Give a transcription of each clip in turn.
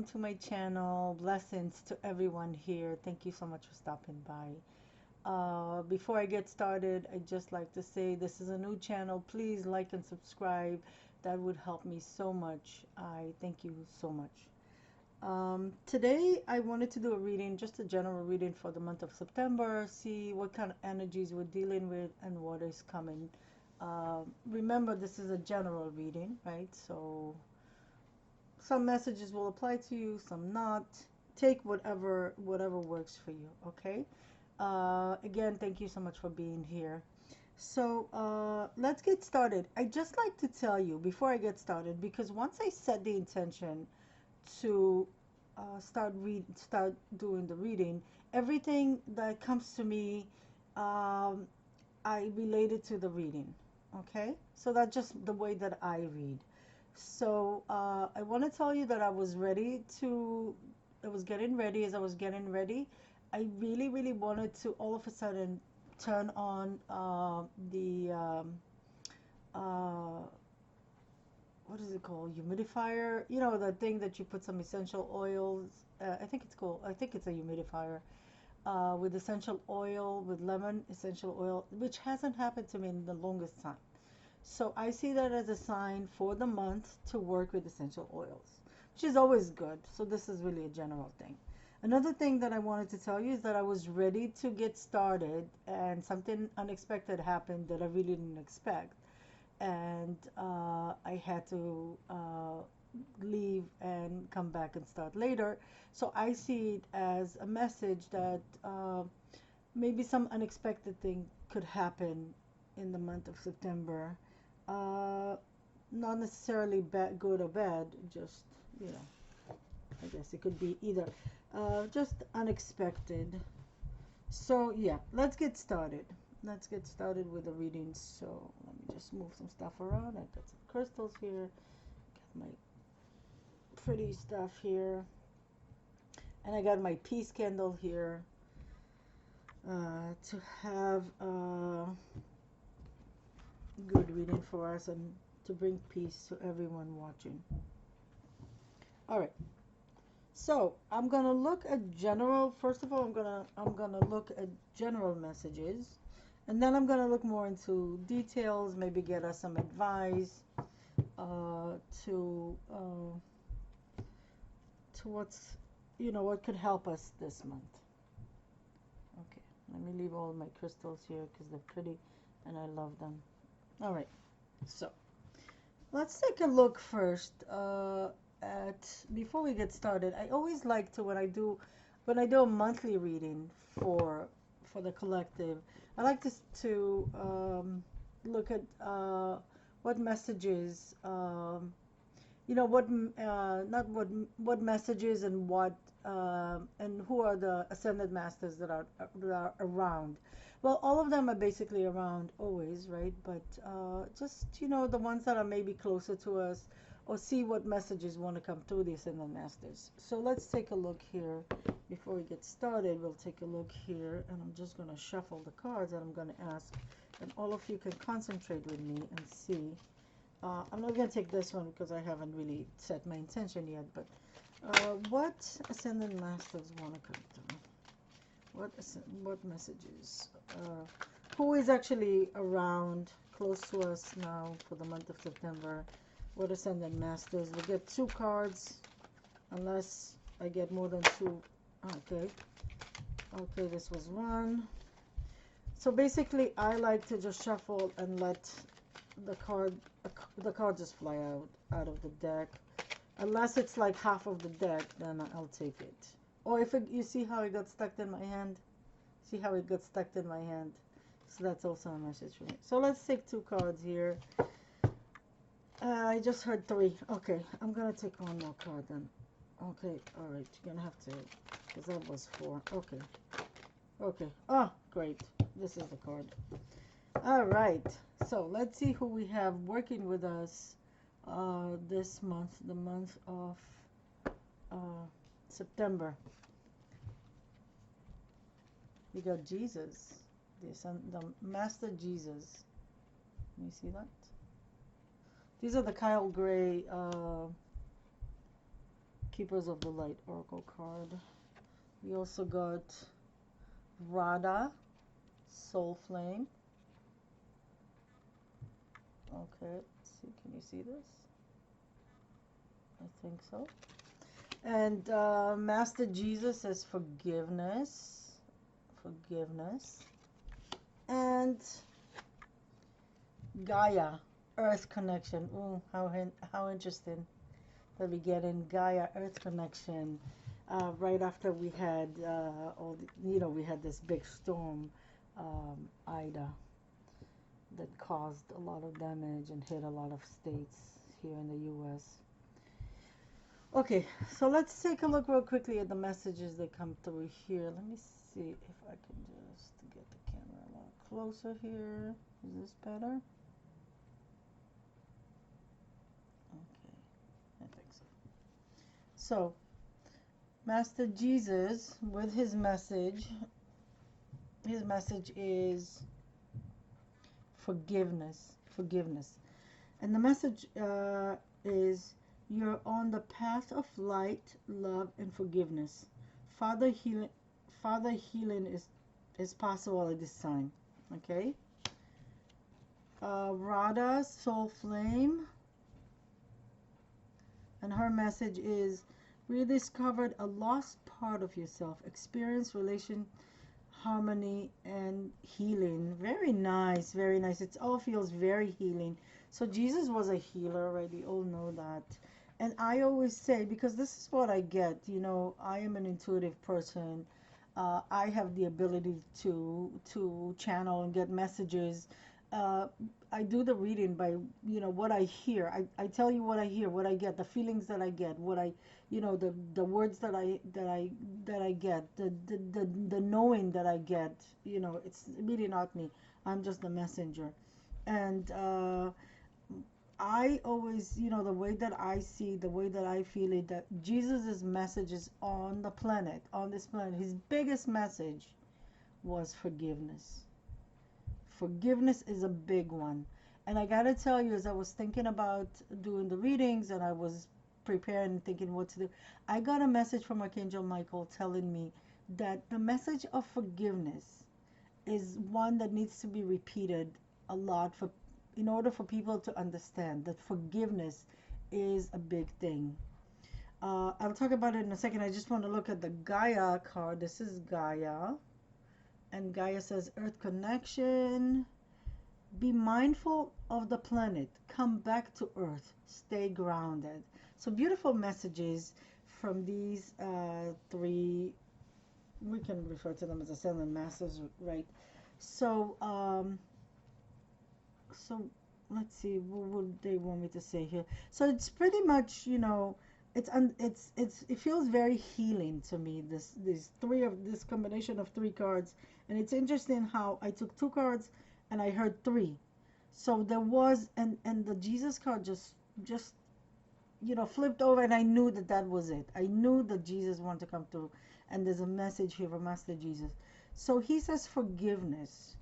welcome to my channel. Blessings to everyone here. Thank you so much for stopping by. Before I get started, I'd just like to say this is a new channel. Please like and subscribe. That would help me so much. I thank you so much. Today I wanted to do a reading, just a general reading for the month of September, see what kind of energies we're dealing with and what is coming. Remember, this is a general reading, right? So some messages will apply to you, some not. Take whatever works for you, okay? Again, thank you so much for being here. So let's get started. I just like to tell you before I get started, because once I set the intention to start doing the reading, everything that comes to me, I relate it to the reading. Okay, so that's just the way that I read. So I want to tell you that I was ready to. I was getting ready. As I was getting ready, I really wanted to all of a sudden turn on the what is it called? Humidifier. You know, the thing that you put some essential oils. I think it's called. I think it's a humidifier with essential oil, with lemon essential oil, which hasn't happened to me in the longest time. So I see that as a sign for the month to work with essential oils, which is always good. So this is really a general thing. Another thing that I wanted to tell you is that I was ready to get started and something unexpected happened that I really didn't expect. And I had to leave and come back and start later. So I see it as a message that maybe some unexpected thing could happen in the month of September. Uh, Not necessarily bad, good or bad, just, you know, I guess it could be either. Just unexpected. So, yeah, let's get started. Let's get started with the readings. So, let me just move some stuff around. I've got some crystals here, got my pretty stuff here, and I got my peace candle here to have a good reading for us and to bring peace to everyone watching. All right. So I'm gonna look at general. First of all, I'm gonna look at general messages, and then I'm gonna look more into details. Maybe get us some advice uh, to uh, to what's what could help us this month. Okay, let me leave all my crystals here because they're pretty, and I love them. All right, so let's take a look first at before we get started. I always like to when I do a monthly reading for the collective. I like to look at what messages what not what messages and what and who are the ascended masters that are around. Well, all of them are basically around always, right? But just the ones that are maybe closer to us, or see what messages want to come through the ascended masters. So let's take a look here before we get started. We'll take a look here, and I'm just going to shuffle the cards, and I'm going to ask, and all of you can concentrate with me and see. I'm not going to take this one because I haven't really set my intention yet, but what Ascendant Masters want to come through? What messages? Who is actually around, close to us now for the month of September? What Ascendant Masters? We get 2 cards, unless I get more than 2. Okay. Okay, this was 1. So basically, I like to just shuffle and let the card just fly out of the deck, unless it's like half of the deck, then I'll take it. Or if you see how it got stuck in my hand, so that's also a message for me. So let's take 2 cards here. I just heard 3. Okay, I'm gonna take 1 more card then. Okay, all right, you're gonna have to, because that was 4. Okay, oh great, this is the card. All right, so let's see who we have working with us this month, the month of September. We got Jesus, the Master Jesus. Can you see that? These are the Kyle Gray Keepers of the Light Oracle card. We also got Radha, Soul Flame. Okay, let's see, can you see this? I think so. And Master Jesus says forgiveness. Forgiveness. And Gaia, Earth connection. Ooh, how interesting that we get in Gaia, Earth connection. Right after we had we had this big storm, Ida, that caused a lot of damage and hit a lot of states here in the U.S. Okay, so let's take a look real quickly at the messages that come through here. Let me see if I can just get the camera a lot closer here. Is this better? Okay, I think so. So, Master Jesus, with his message is forgiveness. Forgiveness. And the message is, you're on the path of light, love, and forgiveness. Father healing is possible at this time. Okay. Radha, Soul Flame, and her message is, rediscovered a lost part of yourself. Experience relation, harmony, and healing. Very nice, very nice. It all feels very healing. So Jesus was a healer, right? We all know that. And I always say, because this is what I get, you know, I am an intuitive person. I have the ability to channel and get messages. I do the reading by, you know, what I hear. I tell you what I hear, what I get, the feelings that I get, what I, you know, the words that I get, the knowing that I get. You know, it's really not me. I'm just the messenger. And I always, you know, the way that I see, the way that I feel it, that Jesus's message is on the planet, on this planet. His biggest message was forgiveness. Forgiveness is a big one. And I gotta tell you, as I was thinking about doing the readings and I was preparing and thinking what to do, I got a message from Archangel Michael telling me that the message of forgiveness is one that needs to be repeated a lot in order for people to understand that forgiveness is a big thing. I'll talk about it in a second. I just want to look at the Gaia card. This is Gaia. And Gaia says, Earth connection. Be mindful of the planet. Come back to Earth. Stay grounded. So beautiful messages from these three. We can refer to them as Ascended Masters, right? So, so let's see, what would they want me to say here? So it's pretty much, you know, it feels very healing to me. This combination of three cards, and it's interesting how I took two cards and I heard three. So there was, and the Jesus card just you know, flipped over, and I knew that was it. I knew that Jesus wanted to come through, and there's a message here from Master Jesus. So he says forgiveness.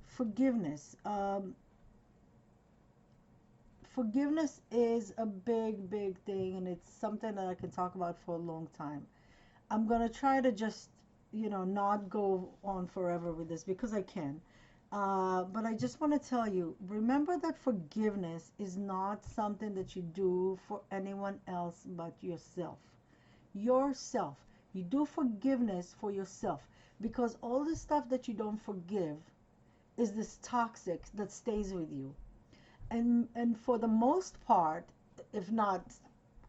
Forgiveness. Forgiveness is a big thing, and it's something that I can talk about for a long time. I'm gonna try to just, you know, not go on forever with this because I can. But I just want to tell you, remember that forgiveness is not something that you do for anyone else but yourself. Yourself. You do forgiveness for yourself, because all the stuff that you don't forgive is this toxic that stays with you. And for the most part, if not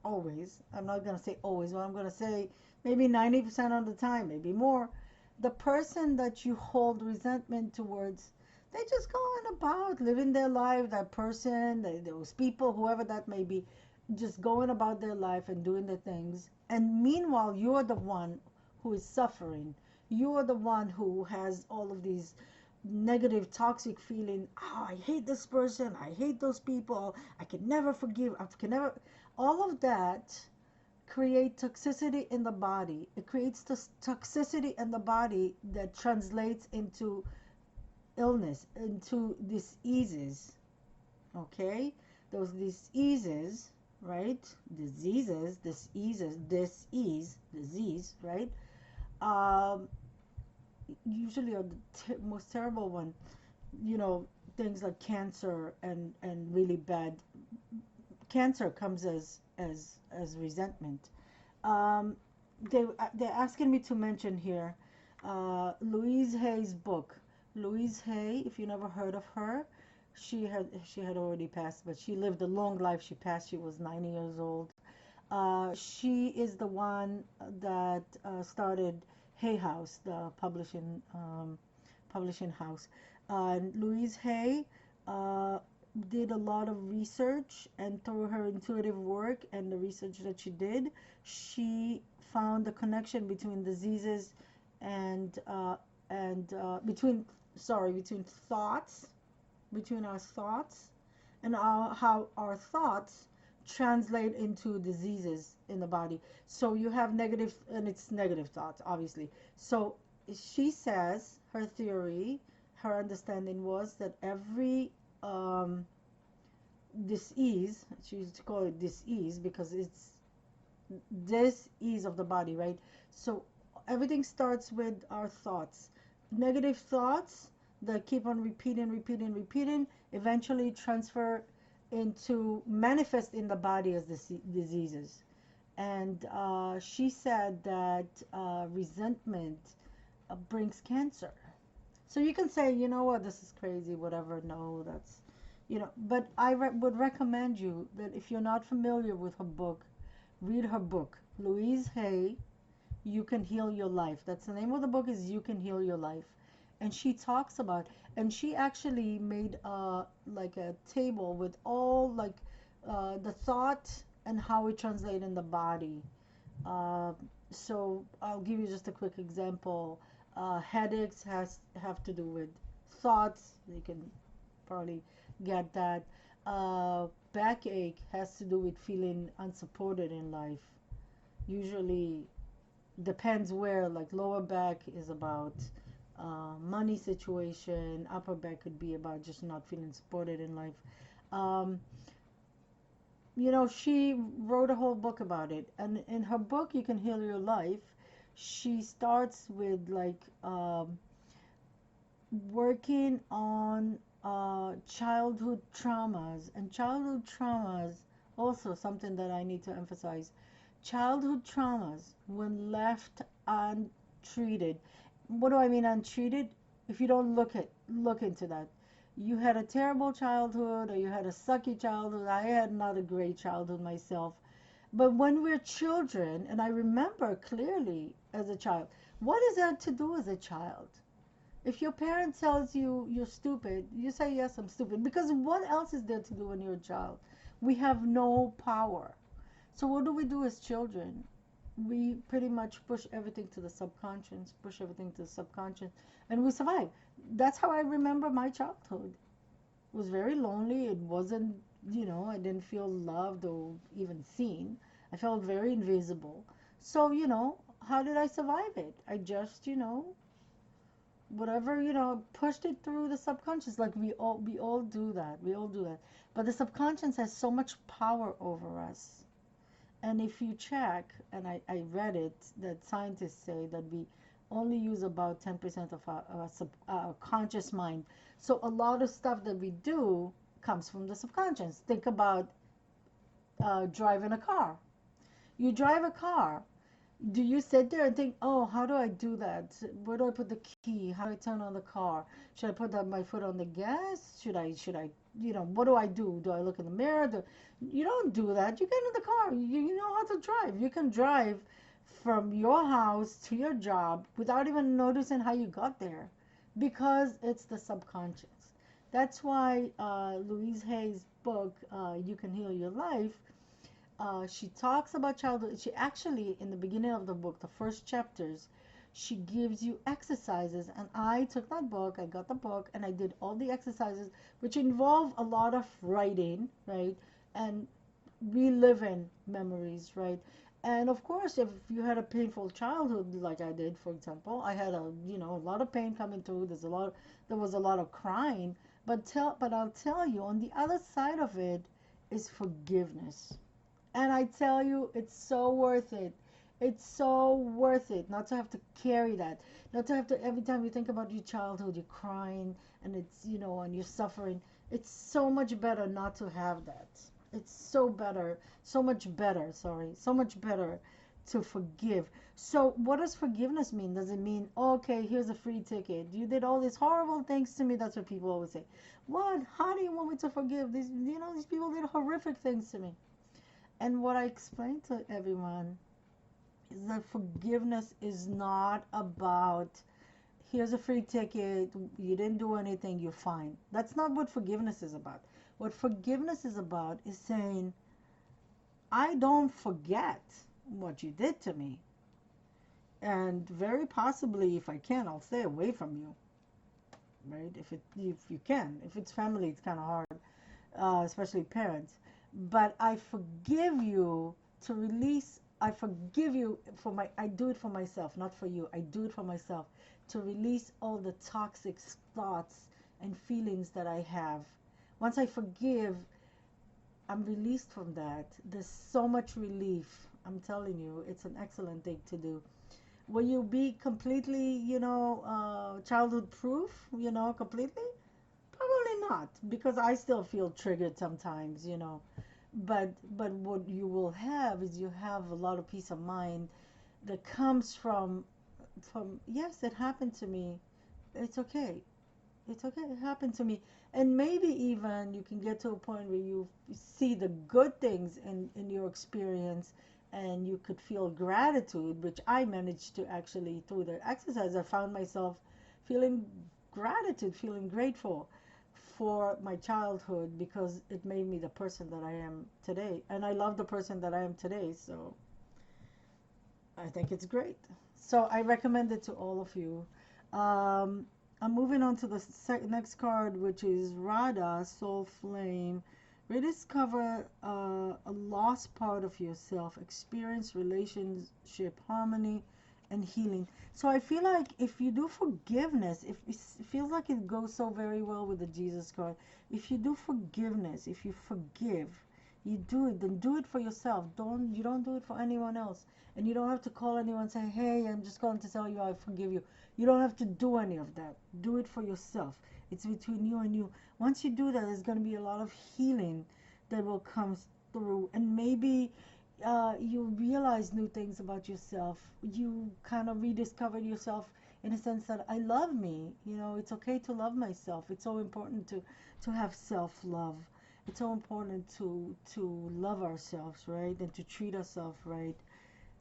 always, I'm not going to say always, but I'm going to say maybe 90% of the time, maybe more, the person that you hold resentment towards, they just go on about living their life. That person, those people, whoever that may be, just going about their life and doing their things. And meanwhile, you're the one who is suffering. You're the one who has all of these negative, toxic feeling. Oh, I hate this person. I hate those people. I can never forgive. I can never. All of that create toxicity in the body. It creates this toxicity in the body that translates into illness, into diseases. Okay, those diseases, right? Disease, right? Um, Usually are the most terrible one. You know, things like cancer and really bad cancer comes as resentment. Um, they're asking me to mention here Louise Hay's book. Louise Hay, if you never heard of her, she had already passed, but she lived a long life. She passed. She was 90 years old. She is the one that started Hay House, the publishing house. And Louise Hay uh, did a lot of research, and through her intuitive work and the research that she did, she found the connection between diseases and between between thoughts, between our thoughts and how our thoughts translate into diseases in the body. So you have negative, and it's negative thoughts, obviously. So she says her theory, her understanding was that every disease, she used to call it disease because it's disease of the body, right? So everything starts with our thoughts. Negative thoughts that keep on repeating, eventually transfer into manifest in the body as diseases. And she said that resentment brings cancer. So you can say, you know what, this is crazy, whatever. No, that's, but I would recommend you that if you're not familiar with her book, read her book, Louise Hay, You Can Heal Your Life. That's the name of the book, is You Can Heal Your Life. And she talks about, and she actually made like a table with all like the thought and how it translates in the body. Uh, so I'll give you just a quick example. Headaches have to do with thoughts. You can probably get that. Backache has to do with feeling unsupported in life. Usually depends where, like lower back is about money situation, upper back could be about just not feeling supported in life. Um, she wrote a whole book about it, and in her book, You Can Heal Your Life, she starts with like working on childhood traumas, and childhood traumas also something that I need to emphasize. Childhood traumas, when left untreated. What do I mean untreated? If you don't look into that, you had a terrible childhood or you had a sucky childhood. I had not a great childhood myself. But when we're children, and I remember clearly as a child, what is that to do as a child? If your parent tells you you're stupid, you say, yes, I'm stupid. Because what else is there to do when you're a child? We have no power. So what do we do as children? We pretty much push everything to the subconscious, and we survive. That's how I remember my childhood. It was very lonely. It wasn't, I didn't feel loved or even seen. I felt very invisible. So, how did I survive it? I just, whatever, pushed it through the subconscious. Like we all do that. We all do that. But the subconscious has so much power over us. And if you check, and I read it, that scientists say that we only use about 10% of our conscious mind. So a lot of stuff that we do comes from the subconscious. Think about driving a car. You drive a car. Do you sit there and think, oh, how do I do that? Where do I put the key? How do I turn on the car? Should I put my foot on the gas? Should I, what do I do? Do I look in the mirror? You don't do that. You get in the car. You know how to drive. You can drive from your house to your job without even noticing how you got there, because it's the subconscious. That's why Louise Hay's book, You Can Heal Your Life, she talks about childhood. She actually, in the beginning of the book, the first chapters, she gives you exercises. And I took that book, I got the book, and I did all the exercises, which involve a lot of writing, right? And reliving memories, right? And of course, if you had a painful childhood, like I did, for example, I had a lot of pain coming through. There was a lot of crying. But I'll tell you, on the other side of it is forgiveness. And I tell you, it's so worth it. It's so worth it not to have to carry that. Not to have to, every time you think about your childhood, you're crying and it's, and you're suffering. It's so much better not to have that. It's so better, so much better, sorry, so much better to forgive. So, what does forgiveness mean? Does it mean, okay, here's a free ticket? You did all these horrible things to me. That's what people always say. What? How do you want me to forgive? These people did horrific things to me. And what I explain to everyone is that forgiveness is not about, here's a free ticket, you didn't do anything, you're fine. That's not what forgiveness is about. What forgiveness is about is saying, I don't forget what you did to me. And very possibly, if I can, I'll stay away from you. Right? If you can. If it's family, it's kind of hard, especially parents. But I forgive you to release. I forgive you for I do it for myself, not for you. I do it for myself to release all the toxic thoughts and feelings that I have. Once I forgive, I'm released from that. There's so much relief. I'm telling you, it's an excellent thing to do. Will you be completely, childhood proof, completely? Probably not, because I still feel triggered sometimes. But what you will have is you have a lot of peace of mind that comes from yes, it happened to me. It's okay. It's okay. It happened to me. And maybe even you can get to a point where you see the good things in your experience and you could feel gratitude, which I managed to actually, through the exercise, I found myself feeling gratitude, feeling grateful for my childhood because it made me the person that I am today. And I love the person that I am today. So I think it's great. So I recommend it to all of you. I'm moving on to the next card, which is Radha, Soul Flame. Rediscover a lost part of yourself, experience relationship harmony and healing. So I feel like if you do forgiveness, if it feels like it goes so very well with the Jesus card. If you do forgiveness, if you forgive, you do it, then do it for yourself. You don't do it for anyone else. And you don't have to call anyone and say, hey, I'm just going to tell you I forgive you. You don't have to do any of that. Do it for yourself. It's between you and you. Once you do that, there's going to be a lot of healing that will come through. And maybe you realize new things about yourself. You kind of rediscovered yourself in a sense that I love me. It's okay to love myself. It's so important to have self-love. It's so important to love ourselves, right? And to treat ourselves right.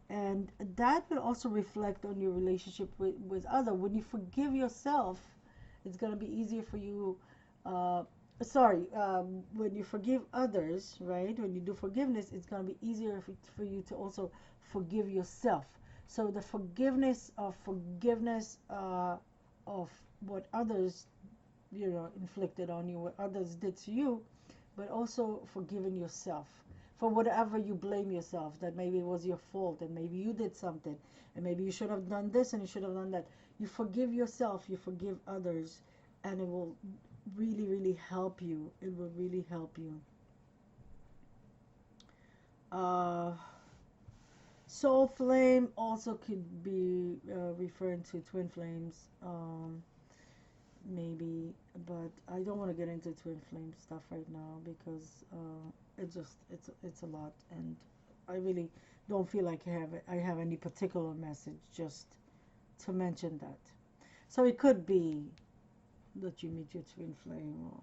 And that will also reflect on your relationship with other. When you forgive yourself, it's going to be easier for you. When you forgive others, right? When you do forgiveness, it's going to be easier for you to also forgive yourself. So the forgiveness of what others, inflicted on you, what others did to you, but also forgiving yourself for whatever you blame yourself, that maybe it was your fault and maybe you did something and maybe you should have done this and you should have done that. You forgive yourself, you forgive others, and it will really, really help you. It will really help you. Soul flame also could be referring to twin flames, maybe, but I don't want to get into twin flame stuff right now because it's a lot, and I really don't feel like I have any particular message, just to mention that. So it could be that you meet your twin flame or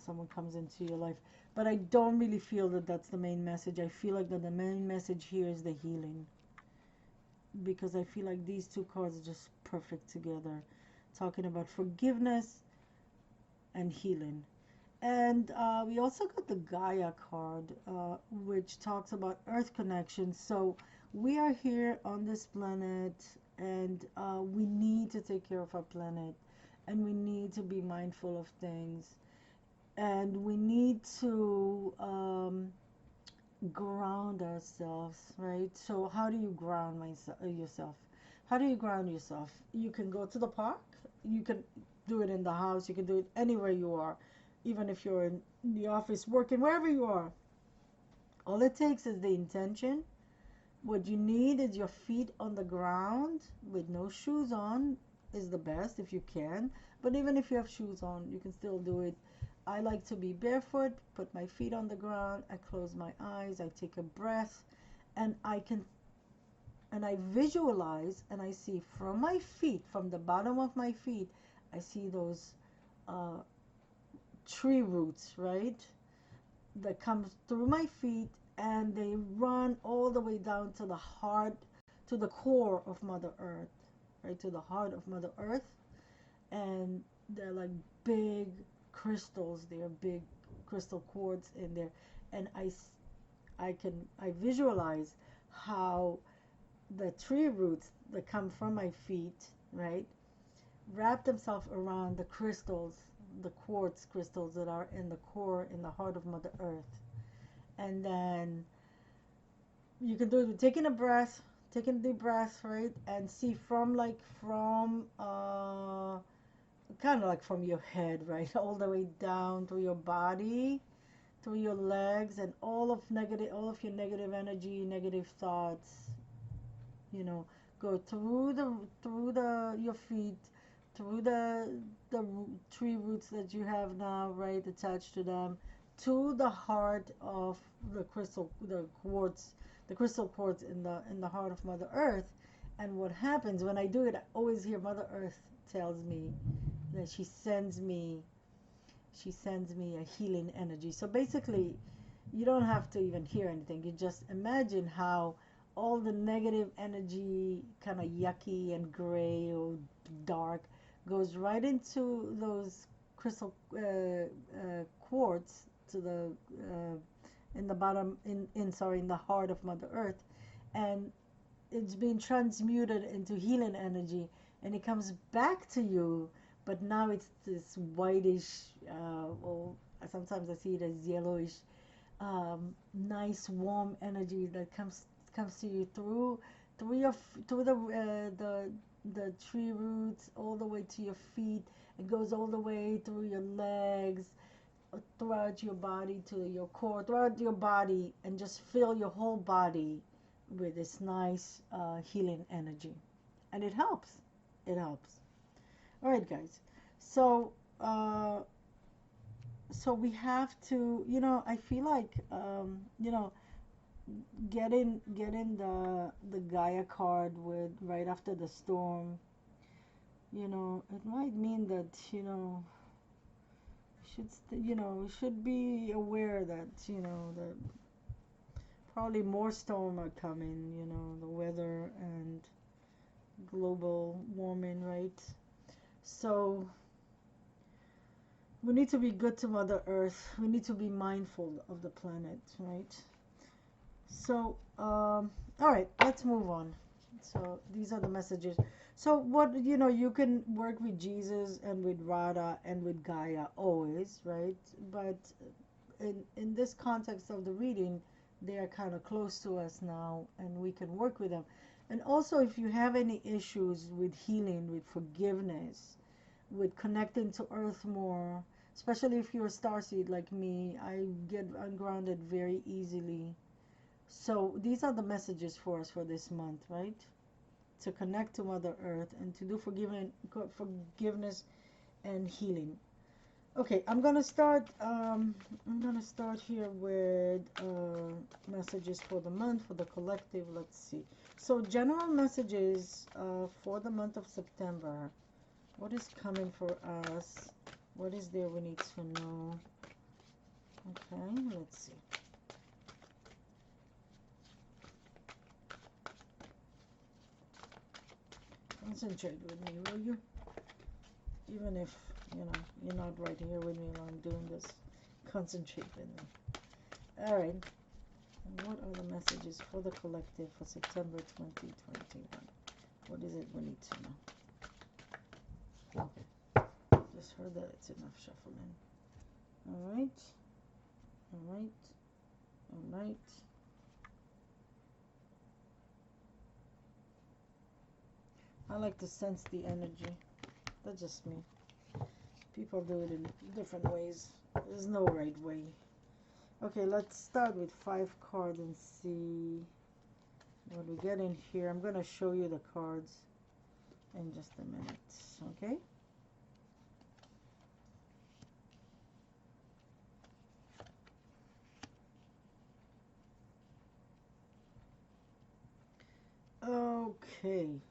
someone comes into your life, but I don't really feel that that's the main message. I feel like that the main message here is the healing, because I feel like these two cards are just perfect together, talking about forgiveness and healing. And we also got the Gaia card, which talks about Earth connection. So we are here on this planet, and we need to take care of our planet, and we need to be mindful of things, and we need to ground ourselves, right? So how do you ground yourself? How do you ground yourself? You can go to the park. You can do it in the house. You can do it anywhere you are. Even if you're in the office working, wherever you are, All it takes is the intention. What you need is your feet on the ground with no shoes on is the best if you can. But even if you have shoes on, you can still do it. I like to be barefoot, put my feet on the ground, I close my eyes, I take a breath, and I visualize and I see from my feet, from the bottom of my feet, I see those uh, tree roots, right? That comes through my feet and they run all the way down to the heart, to the core of Mother Earth, right? To the heart of Mother Earth. And they're like big crystals, they're big crystal quartz in there. And I visualize how the tree roots that come from my feet, right, wrap themselves around the crystals, the quartz crystals that are in the core, in the heart of Mother Earth. And then you can do it with taking a breath, taking a deep breath, right, and see from kind of like from your head, right, all the way down to your body, to your legs, and all of your negative energy, negative thoughts, you know, go through the your feet, through the tree roots that you have now, right, attached to them, to the heart of the crystal quartz in the heart of Mother Earth. And what happens when I do it, I always hear Mother Earth tells me that she sends me a healing energy. So basically, you don't have to even hear anything. You just imagine how all the negative energy, kind of yucky and gray or dark, goes right into those crystal quartz to the in the bottom in the heart of Mother Earth, and it's being transmuted into healing energy, and it comes back to you. But now it's this whitish, or sometimes I see it as yellowish, nice warm energy that comes to you through the tree roots all the way to your feet. It goes all the way through your legs, throughout your body to your core, throughout your body, and just fill your whole body with this nice healing energy, and it helps. It helps. All right, guys. So so we have to, I feel like, getting the Gaia card with right after the storm, it might mean that, we should be aware that, that probably more storm are coming, the weather and global warming, right? So we need to be good to Mother Earth. We need to be mindful of the planet, right? So, all right, let's move on. So these are the messages. So what, you can work with Jesus and with Radha and with Gaia always, right? But in this context of the reading, they are kind of close to us now, and we can work with them. And also, if you have any issues with healing, with forgiveness, with connecting to Earth more, especially if you're a starseed like me, I get ungrounded very easily. So these are the messages for us for this month, right? To connect to Mother Earth and to do forgiveness and healing. Okay, I'm gonna start. Here with messages for the month for the collective. Let's see. So general messages for the month of September. What is coming for us? What is there we need to know? Okay, let's see. Concentrate with me, will you? Even if, you're not right here with me while I'm doing this. Concentrate with me. Alright. What are the messages for the collective for September 2021? What is it we need to know? Okay. Just heard that it's enough shuffling. Alright. Alright. Alright. I like to sense the energy. That's just me. People do it in different ways. There's no right way. Okay, let's start with 5 cards and see what we get in here. I'm going to show you the cards in just a minute, okay? Okay,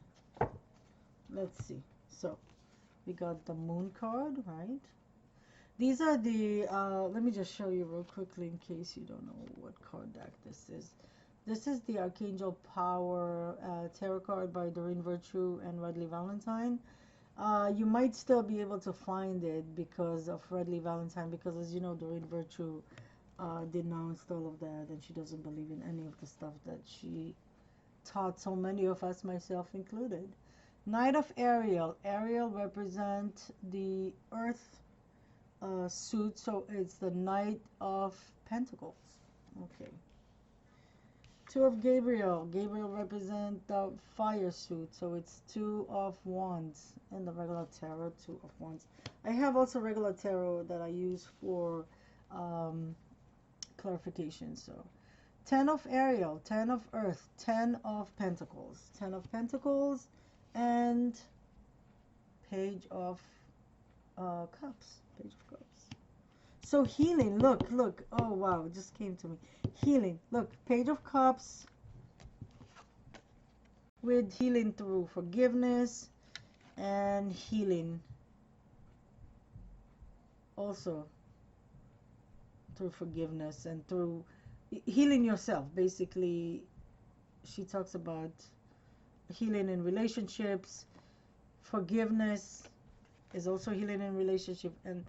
let's see. So, we got the Moon card, right? These are the, let me just show you real quickly in case you don't know what card deck this is. This is the Archangel Power Tarot card by Doreen Virtue and Redley Valentine. You might still be able to find it because of Redley Valentine, because as you know, Doreen Virtue denounced all of that, and she doesn't believe in any of the stuff that she taught so many of us, myself included. Knight of Ariel. Ariel represent the Earth suit, so it's the Knight of Pentacles. Okay. Two of Gabriel. Gabriel represent the fire suit, so it's Two of Wands in the regular tarot. Two of Wands. I have also regular tarot that I use for clarification. So 10 of Ariel, 10 of Earth, 10 of Pentacles, 10 of Pentacles, and Page of Cups. Page of Cups. So healing, look, oh wow, it just came to me. Healing, look, Page of Cups with healing through forgiveness and healing also through forgiveness and through healing yourself. Basically, she talks about healing in relationships. Forgiveness is also healing in relationship, and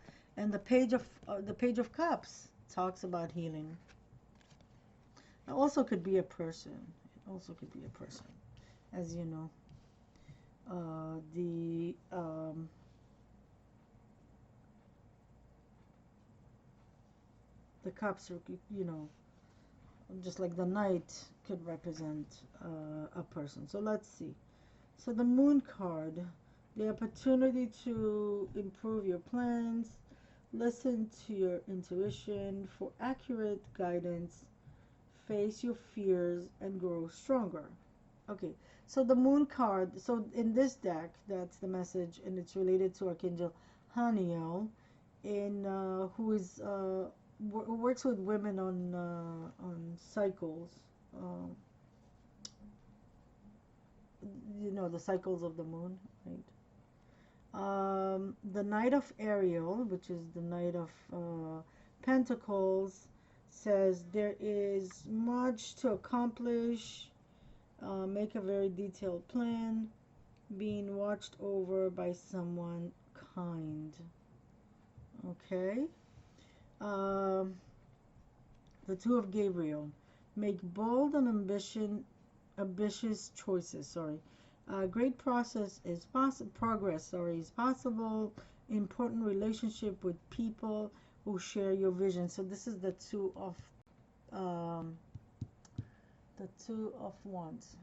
the Page of Cups talks about healing. It also could be a person. It also could be a person, as you know. The cups are, you know, just like the knight could represent a person. So let's see. So the Moon card, the opportunity to improve your plans, listen to your intuition for accurate guidance, face your fears, and grow stronger. Okay, so the Moon card, so in this deck, that's the message, and it's related to Archangel Haniel, who is works with women on cycles. Um, you know, the cycles of the moon, right? The Knight of Ariel, which is the Knight of Pentacles, says there is much to accomplish. Make a very detailed plan. Being watched over by someone kind. Okay. The Two of Gabriel. Make bold and ambitious choices. Sorry. Great progress is possible. Important relationship with people who share your vision. So this is the Two of Wands.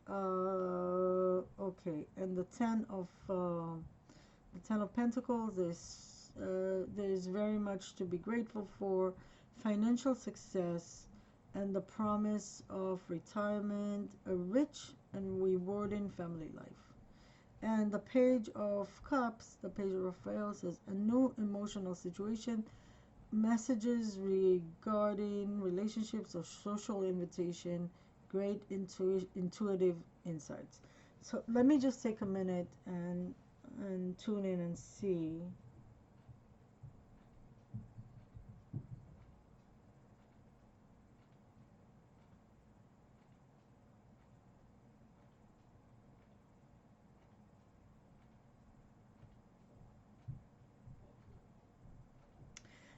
Okay, and the Ten of Pentacles is there is very much to be grateful for, financial success, and the promise of retirement, a rich and rewarding family life. And the Page of Cups, the Page of Raphael, says a new emotional situation, messages regarding relationships or social invitation, great intuitive insights. So let me just take a minute and tune in and see.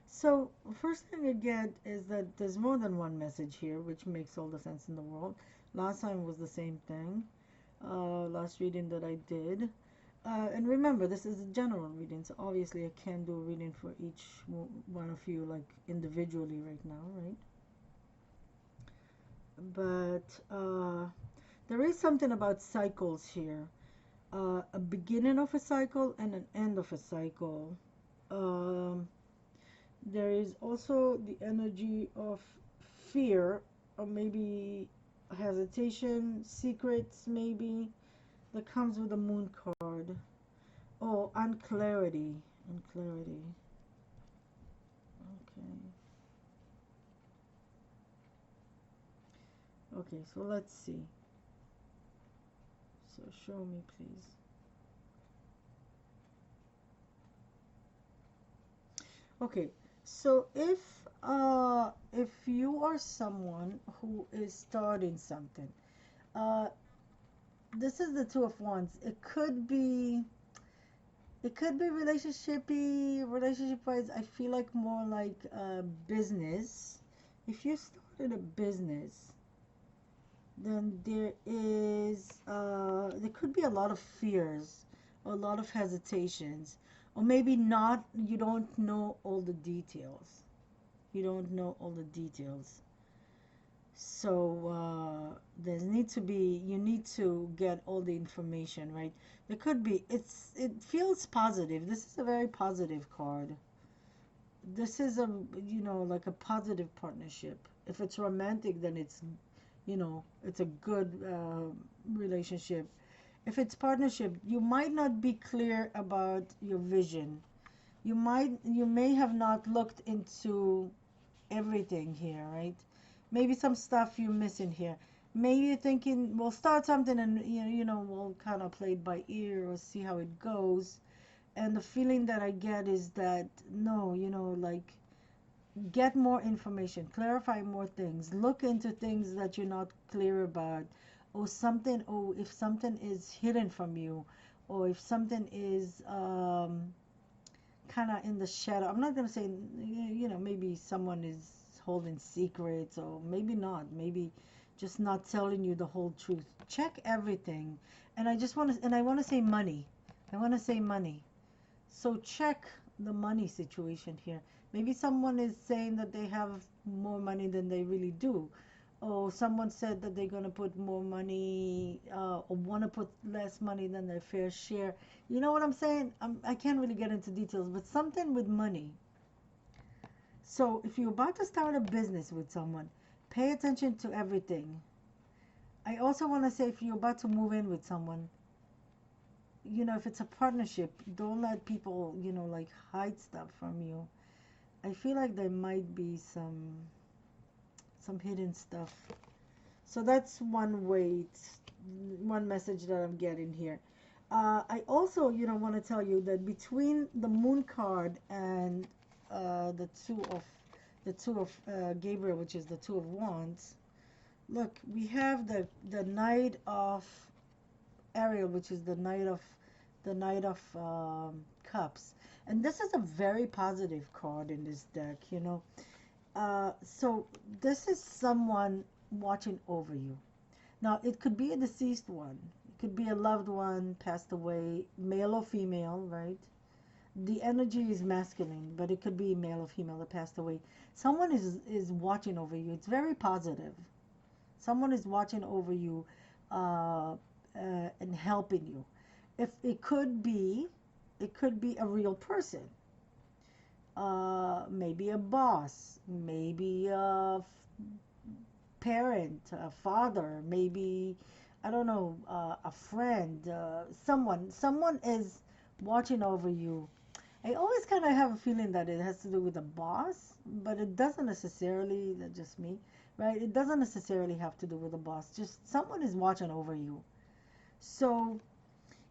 So first thing I get is that there's more than one message here, which makes all the sense in the world. Last time was the same thing. Last reading that I did. And remember, this is a general reading, so obviously I can't do a reading for each one of you, like individually right now, right? But there is something about cycles here. A beginning of a cycle and an end of a cycle. There is also the energy of fear, or maybe hesitation, secrets, maybe, that comes with the moon card. Oh, unclarity. Unclarity. Okay. Okay, so let's see. So show me, please. Okay, so if you are someone who is starting something, uh this is the Two of Wands. It could be relationship wise. I feel like more like business. If you started a business, then there could be a lot of fears, a lot of hesitations, or maybe not. You don't know all the details. You don't know all the details. So there need to be, you need to get all the information, right? There could be, it feels positive. This is a very positive card. This is a, like a positive partnership. If it's romantic, then it's a good relationship. If it's partnership, you might not be clear about your vision. You may have not looked into everything here, right? Maybe some stuff you're missing here. Maybe you're thinking we'll start something and we'll kind of play it by ear or see how it goes. And the feeling that I get is that no, like, get more information, clarify more things, look into things that you're not clear about, or if something is hidden from you, or if something is kind of in the shadow. I'm not going to say, maybe someone is holding secrets, or maybe not. Maybe just not telling you the whole truth. Check everything. And I want to say money. I want to say money. So check the money situation here. Maybe someone is saying that they have more money than they really do. Or someone said that they're going to put more money, or want to put less money than their fair share. You know what I'm saying? I can't really get into details, but something with money. So if you're about to start a business with someone, pay attention to everything. I also want to say, if you're about to move in with someone, if it's a partnership, don't let people, like, hide stuff from you. I feel like there might be some hidden stuff. So that's one way, one message that I'm getting here. I also, want to tell you that between the Moon card and the two of Gabriel, which is the Two of Wands. Look, we have the Knight of Ariel, which is the Knight of Cups, and this is a very positive card in this deck. So this is someone watching over you. Now, it could be a deceased one. It could be a loved one passed away, male or female, right? The energy is masculine, but it could be male or female that passed away. Someone is watching over you. It's very positive. Someone is watching over you, and helping you. If it could be a real person. Maybe a boss, maybe a parent, a father, maybe, I don't know, a friend, someone is watching over you. I always kind of have a feeling that it has to do with a boss, but it doesn't necessarily. That's just me, right? It doesn't necessarily have to do with a boss. Just someone is watching over you. So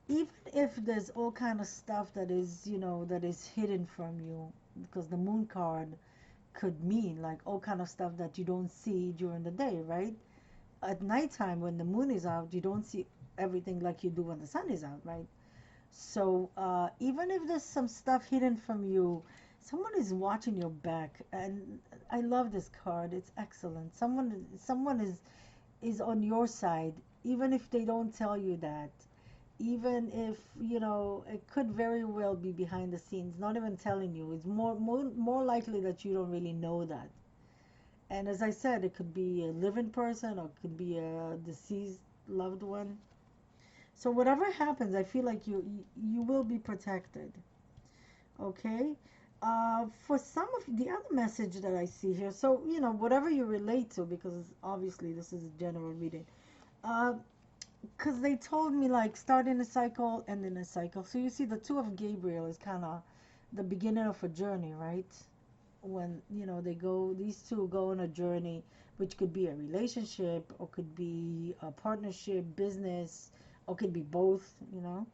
even if there's all kind of stuff that is hidden from you, because the Moon card could mean like all kind of stuff that you don't see during the day, right? At nighttime when the moon is out, you don't see everything like you do when the sun is out, right? So even if there's some stuff hidden from you, someone is watching your back, and I love this card. It's excellent. Someone is on your side, even if they don't tell you that. Even if it could very well be behind the scenes, not even telling you. It's more likely that you don't really know that. And as I said, it could be a living person, or it could be a deceased loved one. So whatever happens, I feel like you will be protected. Okay? For some of the other message that I see here, so you know, whatever you relate to, because obviously this is a general reading. Because they told me like starting a cycle, ending a cycle. So you see, the Two of Gabriel is kind of the beginning of a journey, right? When you know these two go on a journey, which could be a relationship or could be a partnership, business, or could be both, you know.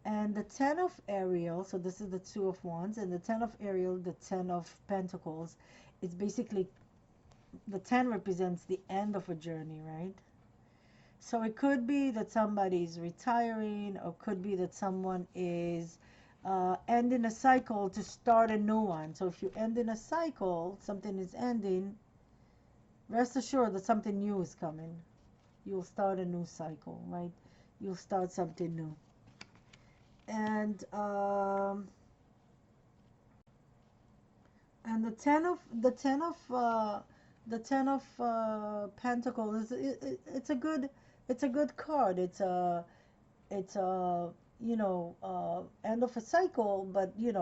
And the Ten of Ariel, so this is the Two of Wands, and the Ten of Ariel, the Ten of Pentacles, it's basically the 10 represents the end of a journey, right? So it could be that somebody's retiring, or could be that someone is ending a cycle to start a new one. So if you end in a cycle, something is ending, rest assured that something new is coming. You'll start a new cycle, right? You'll start something new. And the ten of Pentacles it's a good card. It's a end of a cycle, but in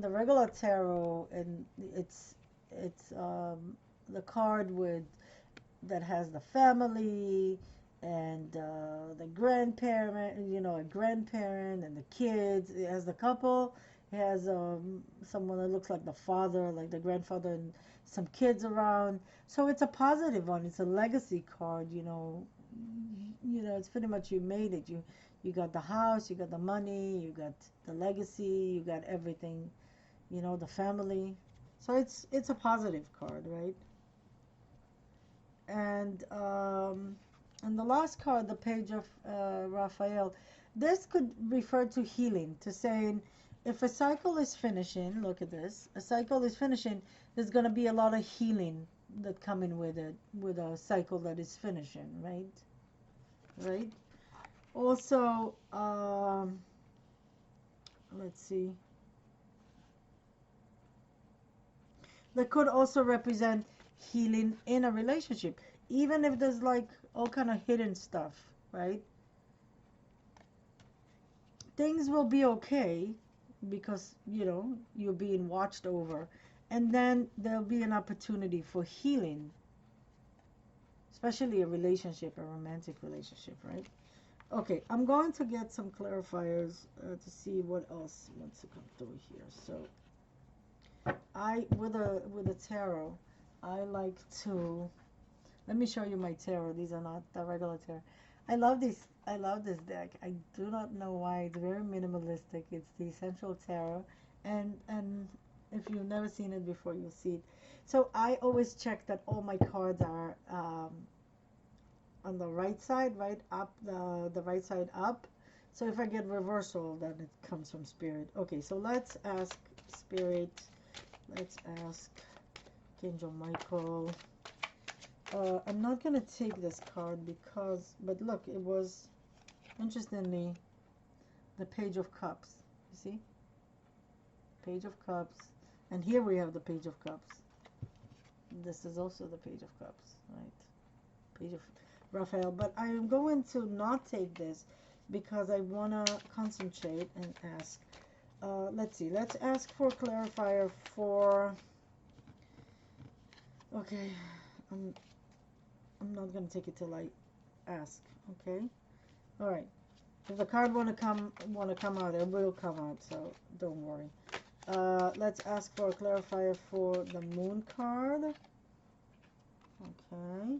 the regular tarot, and it's the card with that has the family and the grandparent, a grandparent and the kids. It has the couple. It has someone that looks like the father, like the grandfather, and some kids around. So it's a positive one. It's a legacy card. It's pretty much you made it. You got the house, you got the money, you got the legacy, you got everything. The family. So it's a positive card, right? And the last card, the Page of Raphael, this could refer to healing, to saying if a cycle is finishing, look at this, a cycle is finishing, there's going to be a lot of healing that coming with it, with a cycle that is finishing, right? Also, let's see. That could also represent healing in a relationship, even if there's like all kind of hidden stuff, right? Things will be okay because you're being watched over, and then there'll be an opportunity for healing, especially a relationship, a romantic relationship, right? Okay, I'm going to get some clarifiers to see what else wants to come through here. So with a tarot, I like to, let me show you my tarot. These are not the regular tarot. I love this deck. I do not know why. It's very minimalistic. It's the Essential Tarot, and if you've never seen it before, you'll see it. So I always check that all my cards are on the right side, right up, the right side up. So if I get reversal, then it comes from Spirit. Okay, so let's ask Spirit. Let's ask Archangel Michael. I'm not going to take this card but look, it was, interestingly, the Page of Cups. You see? Page of Cups. And here we have the Page of Cups. This is also the Page of Cups, right? Page of Raphael. But I'm going to not take this because I want to concentrate and ask. Let's see. Let's ask for a clarifier for... Okay. I'm not going to take it till I ask, okay? All right. If the card want to come out, it will come out, so don't worry. Let's ask for a clarifier for the Moon card. Okay.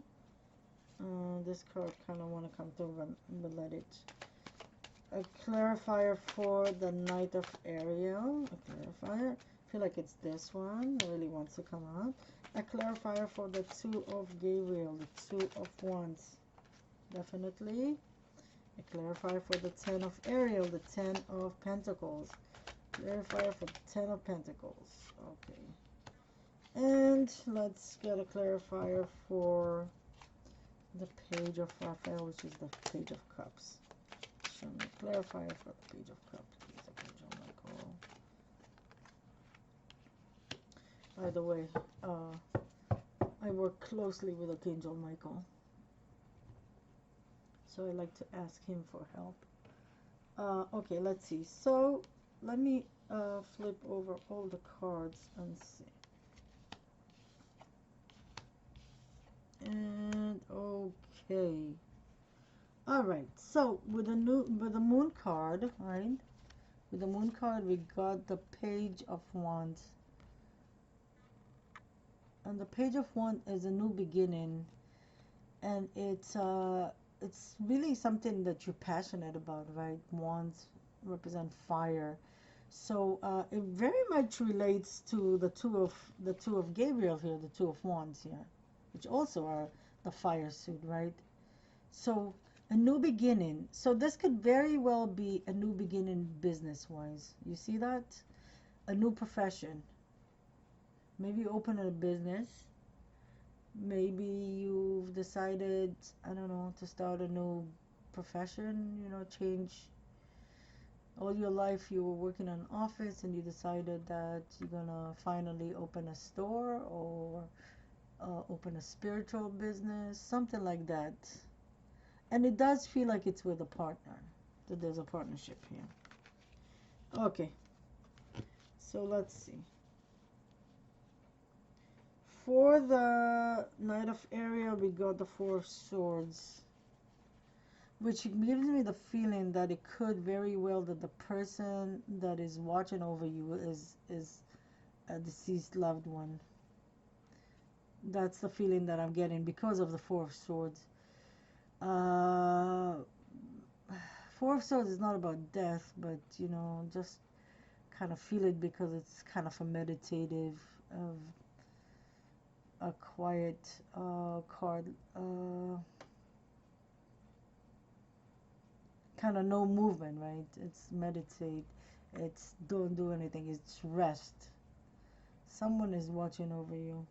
This card kind of want to come through, but let it. A clarifier for the Knight of Ariel. A clarifier. I feel like it's this one. It really wants to come out. A clarifier for the Two of Gabriel, the Two of Wands, definitely. A clarifier for the Ten of Ariel, the Ten of Pentacles. Clarifier for the Ten of Pentacles. Okay. And let's get a clarifier for the Page of Raphael, which is the Page of Cups. Show me a clarifier for the Page of Cups, please, Archangel Michael. By the way, I work closely with Archangel Michael, so I like to ask him for help. Okay, let's see. So let me flip over all the cards and see. And okay. All right. So with the moon card, right? With the moon card, we got the Page of Wands. And the Page of Wands is a new beginning, and it's really something that you're passionate about, right? Wands represent fire, so it very much relates to the two of Gabriel here, the Two of Wands here, which also are the fire suit, right? So a new beginning. So this could very well be a new beginning business-wise. You see that? A new profession. Maybe open a business. Maybe you've decided, I don't know, to start a new profession, you know, change. All your life you were working in an office and you decided that you're gonna finally open a store or open a spiritual business, something like that. And it does feel like it's with a partner, that there's a partnership here. Okay, so let's see. For the Knight of Ariel, we got the Four of Swords, which gives me the feeling that it could very well that the person that is watching over you is a deceased loved one. That's the feeling that I'm getting because of the Four of Swords. Four of Swords is not about death, but you know, just kind of feel it because it's kind of a meditative, a quiet card. Kind of no movement, right? It's meditate. It's don't do anything. It's rest. Someone is watching over you.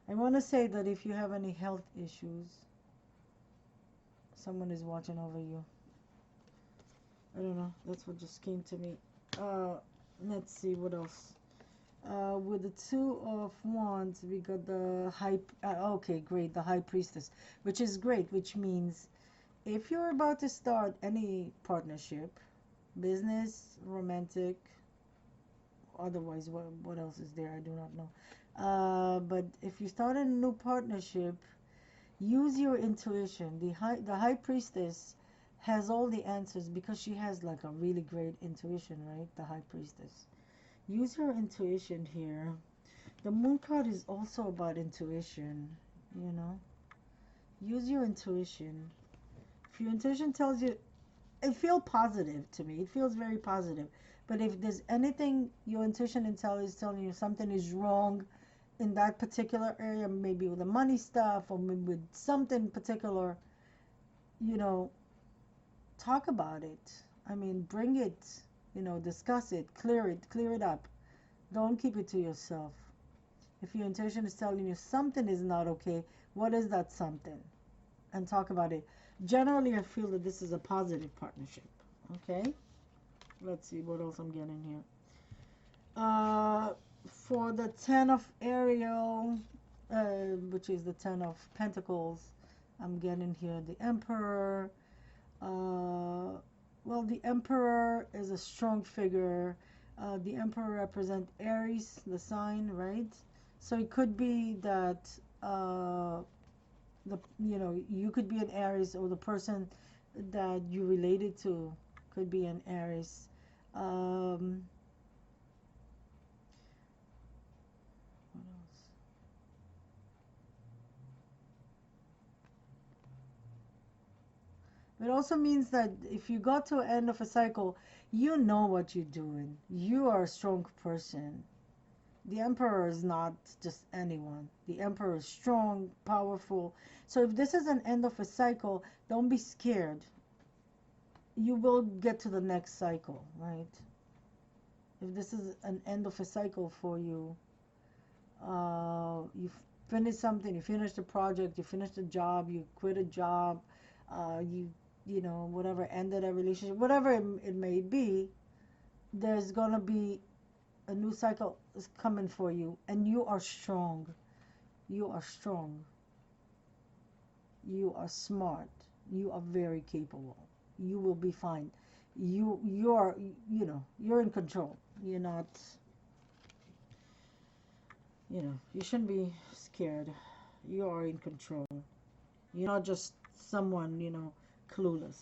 I want to say that if you have any health issues, someone is watching over you. I don't know. That's what just came to me. Let's see what else. With the Two of Wands, we got the okay, great, the High Priestess, which is great, which means if you're about to start any partnership, business, romantic, otherwise, what else is there? I do not know. But if you start a new partnership, use your intuition. The High Priestess has all the answers because she has like a really great intuition, right? The High Priestess. Use your intuition here. The Moon card is also about intuition, you know. Use your intuition. If your intuition tells you, it feels positive to me. It feels very positive. But if there's anything your intuition is telling you something is wrong in that particular area, maybe with the money stuff or maybe with something particular, you know, talk about it. I mean, bring it, you know, discuss it, clear it up. Don't keep it to yourself. If your intuition is telling you something is not okay, what is that something? And talk about it. Generally, I feel that this is a positive partnership. Okay? Let's see what else I'm getting here. For the Ten of Ariel, which is the Ten of Pentacles, I'm getting here the Emperor. Well, the Emperor is a strong figure. The Emperor represents Aries, the sign, right? So it could be that you could be an Aries, or the person that you related to could be an Aries. What else? It also means that if you got to the end of a cycle, you know what you're doing. You are a strong person. The Emperor is not just anyone. The Emperor is strong, powerful. So if this is an end of a cycle, don't be scared. You will get to the next cycle, right? If this is an end of a cycle for you, you finish something, you finish the project, you finish the job, you quit a job, you know, whatever, ended a relationship, whatever it may be, there's gonna be a new cycle is coming for you, and you are strong. You are strong. You are smart. You are very capable. You will be fine. you're, you know, you're in control. You're not, you know, you shouldn't be scared. You are in control. You're not just someone, you know, clueless.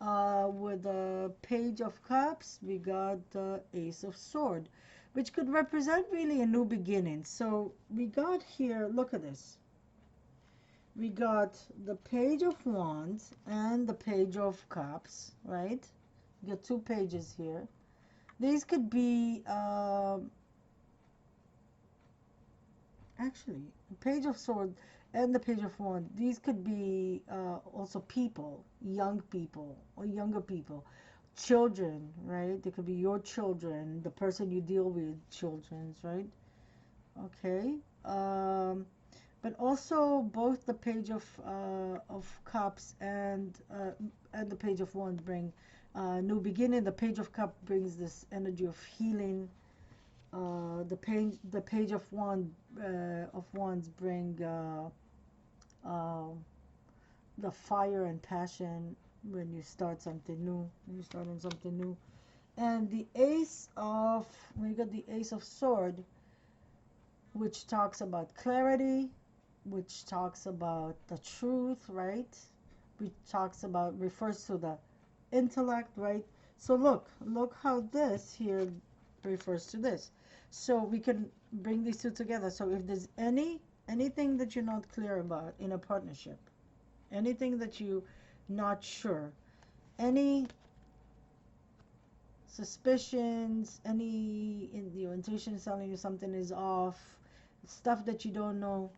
With the Page of Cups, we got the Ace of Sword, which could represent really a new beginning. So we got here, look at this. We got the Page of Wands and the Page of Cups, right? We got two pages here. These could be, actually, the Page of Sword and the Page of Wands. These could be also people, young people or younger people, children, right? They could be your children, the person you deal with, children's, right? Okay. But also both the Page of Cups and the Page of Wands bring new beginning. The Page of Cups brings this energy of healing. The Page of Wands bring the fire and passion when you start something new. When you're starting something new, and the Ace of we got the Ace of Sword, which talks about clarity, which talks about the truth, right? Which talks about refers to the intellect, right? So look how this here refers to this. So we can bring these two together. So if there's anything that you're not clear about in a partnership, anything that you not sure, any suspicions, any your intuition is telling you something is off, stuff that you don't know,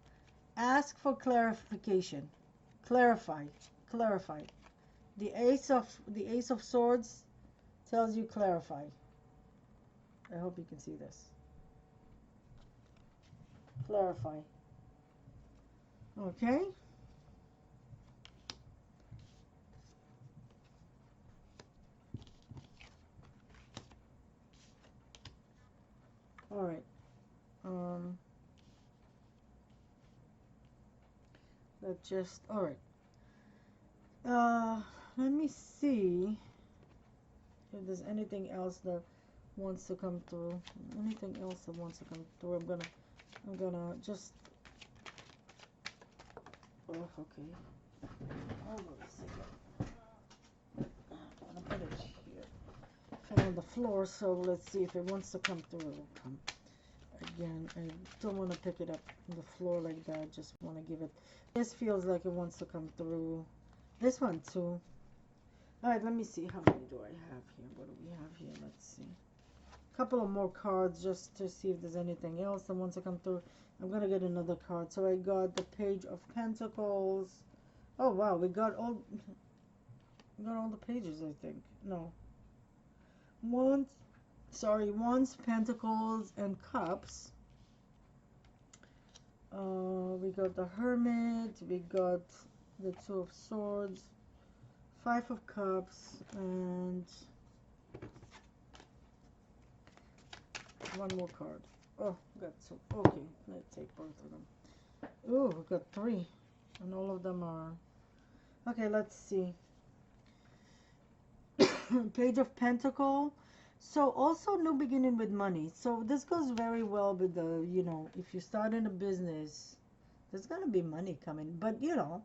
ask for clarification. Clarify, clarify. The Ace of Swords tells you clarify. I hope you can see this. Clarify. Okay? All right. Um all right. Let me see if there's anything else that wants to come through. Anything else that wants to come through. I'm gonna just okay. Hold on a second. I'm gonna put it here. Fell on the floor, so let's see if it wants to come through. It will come. Again, I don't want to pick it up on the floor like that. Just want to give it. This feels like it wants to come through. This one too. All right, let me see. How many do I have here? What do we have here? Let's see. A couple of more cards just to see if there's anything else that wants to come through. I'm gonna get another card. So I got the Page of Pentacles. Oh wow, we got all the pages. I think no. Wands, Pentacles, and Cups. We got the Hermit. We got the Two of Swords, Five of Cups, and one more card. Oh, got two. Okay, let's take both of them. Oh, we got three, and all of them are. Okay, let's see. Page of Pentacle. So also new beginning with money. So this goes very well with the, you know, if you start in a business, there's gonna be money coming. But you know,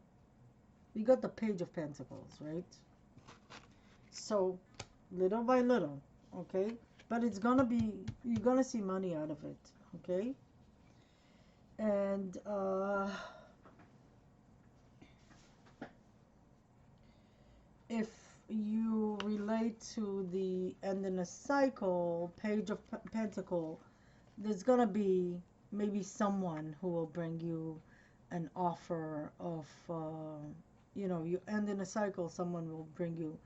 we got the Page of Pentacles, right? So little by little, okay? But it's gonna be, you're gonna see money out of it, okay? And if you relate to the end in a cycle, Page of Pentacle, there's gonna be maybe someone who will bring you an offer of, you know, you end in a cycle, someone will bring you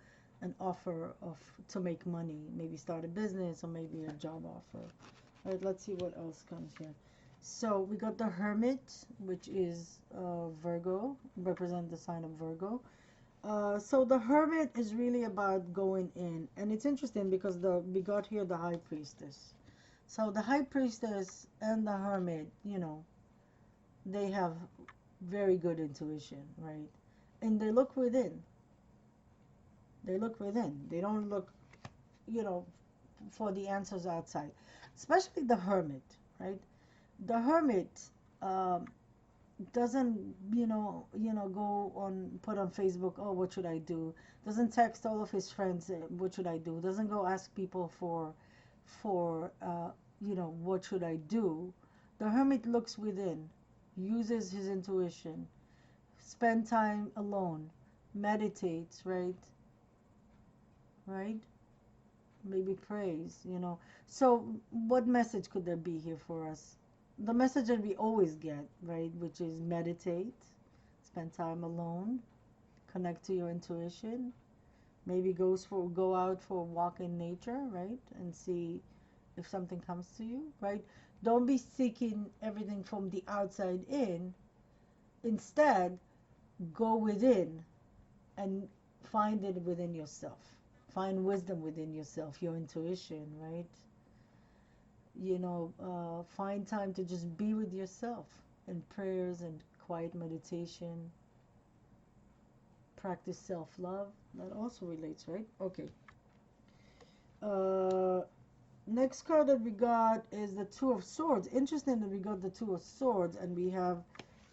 an offer of to make money, maybe start a business or maybe a job offer. All right, let's see what else comes here. So we got the Hermit, which is Virgo, represent the sign of Virgo. So the Hermit is really about going in, and it's interesting because we got here the High Priestess. So the High Priestess and the Hermit, you know, they have very good intuition, right? And they look within. They look within. They don't look, you know, for the answers outside. Especially the hermit, right? The hermit um, doesn't, go on, put on Facebook, oh, what should I do? Doesn't text all of his friends, what should I do? Doesn't go ask people for what should I do? The hermit looks within, uses his intuition, spend time alone, meditates, right? Right? Maybe prays. So what message could there be here for us? The message that we always get, right? Which is meditate, spend time alone, connect to your intuition, maybe go out for a walk in nature, right? And see if something comes to you, right? Don't be seeking everything from the outside in. Instead, go within and find it within yourself. Find wisdom within yourself, your intuition, right? Find time to just be with yourself in prayers and quiet meditation. Practice self-love. That also relates, right? Okay. Uh, Next card that we got is the Two of Swords. Interesting that we got the Two of Swords and we have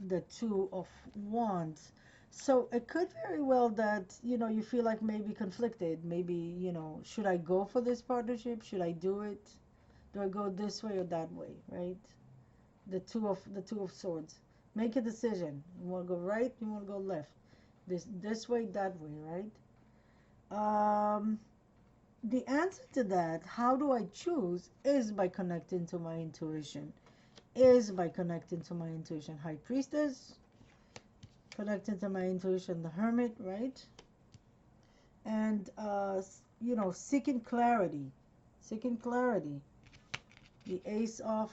the Two of Wands. So it could very well that, you feel like maybe conflicted. Maybe, should I go for this partnership? Should I do it? Do I go this way or that way, right? The Two of Swords. Make a decision. You want to go right, you want to go left. This way, that way, right? The answer to that, how do I choose, is by connecting to my intuition. High Priestess, connecting to my intuition, the Hermit, right? And, seeking clarity. The Ace of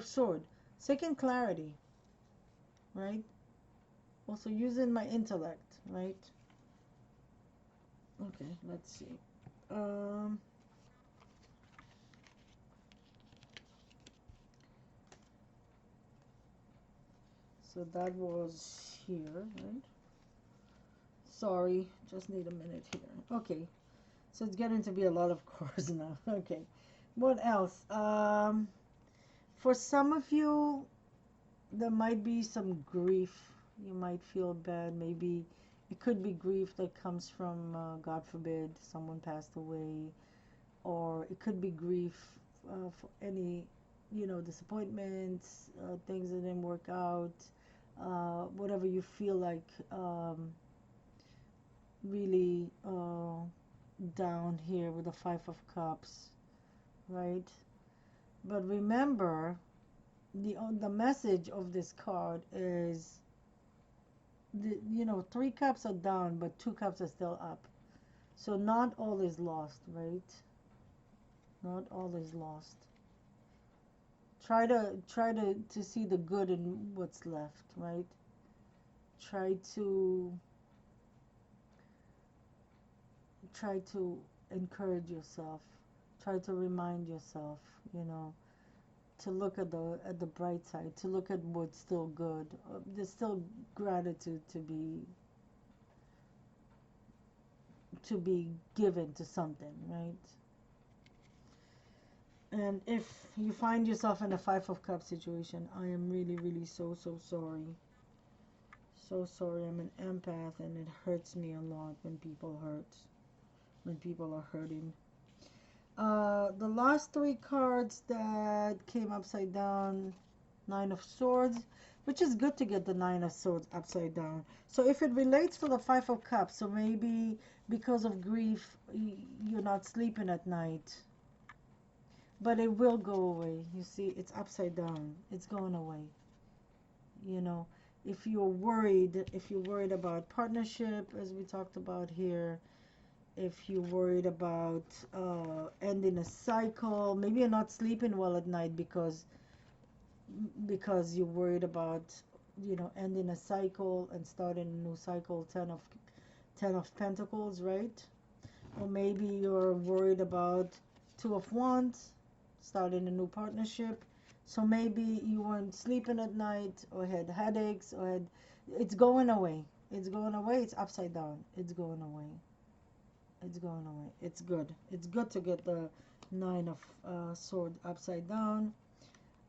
Sword. Seeking clarity, right? Also using my intellect, right? Okay, let's see. So that was here, right? Sorry, just need a minute here. Okay, so it's getting to be a lot of cards now. Okay, what else? For some of you, there might be some grief. You might feel bad. Maybe it could be grief that comes from, God forbid, someone passed away, or it could be grief for any, disappointments, things that didn't work out, whatever you feel like, really down here with the Five of Cups, right? But remember, the message of this card is, three cups are down, but two cups are still up. So not all is lost, right? Not all is lost. Try to see the good in what's left, right? Try to encourage yourself. Try to remind yourself, to look at the bright side, to look at what's still good. There's still gratitude to be given to something, right? And if you find yourself in a Five of Cups situation, I am really, really so sorry. So sorry. I'm an empath and it hurts me a lot when people are hurting. The last three cards that came upside down, Nine of Swords, which is good to get the Nine of Swords upside down. So if it relates to the Five of Cups, so maybe because of grief, you're not sleeping at night. But it will go away. You see, it's upside down. It's going away. If you're worried about partnership, as we talked about here, if you're worried about ending a cycle, maybe you're not sleeping well at night because you're worried about, ending a cycle and starting a new cycle, Ten of Pentacles, right? Or maybe you're worried about Two of Wands, starting a new partnership. So maybe you weren't sleeping at night or had headaches it's going away. It's going away. It's upside down. It's going away. It's going away. It's good. It's good to get the Nine of Sword upside down.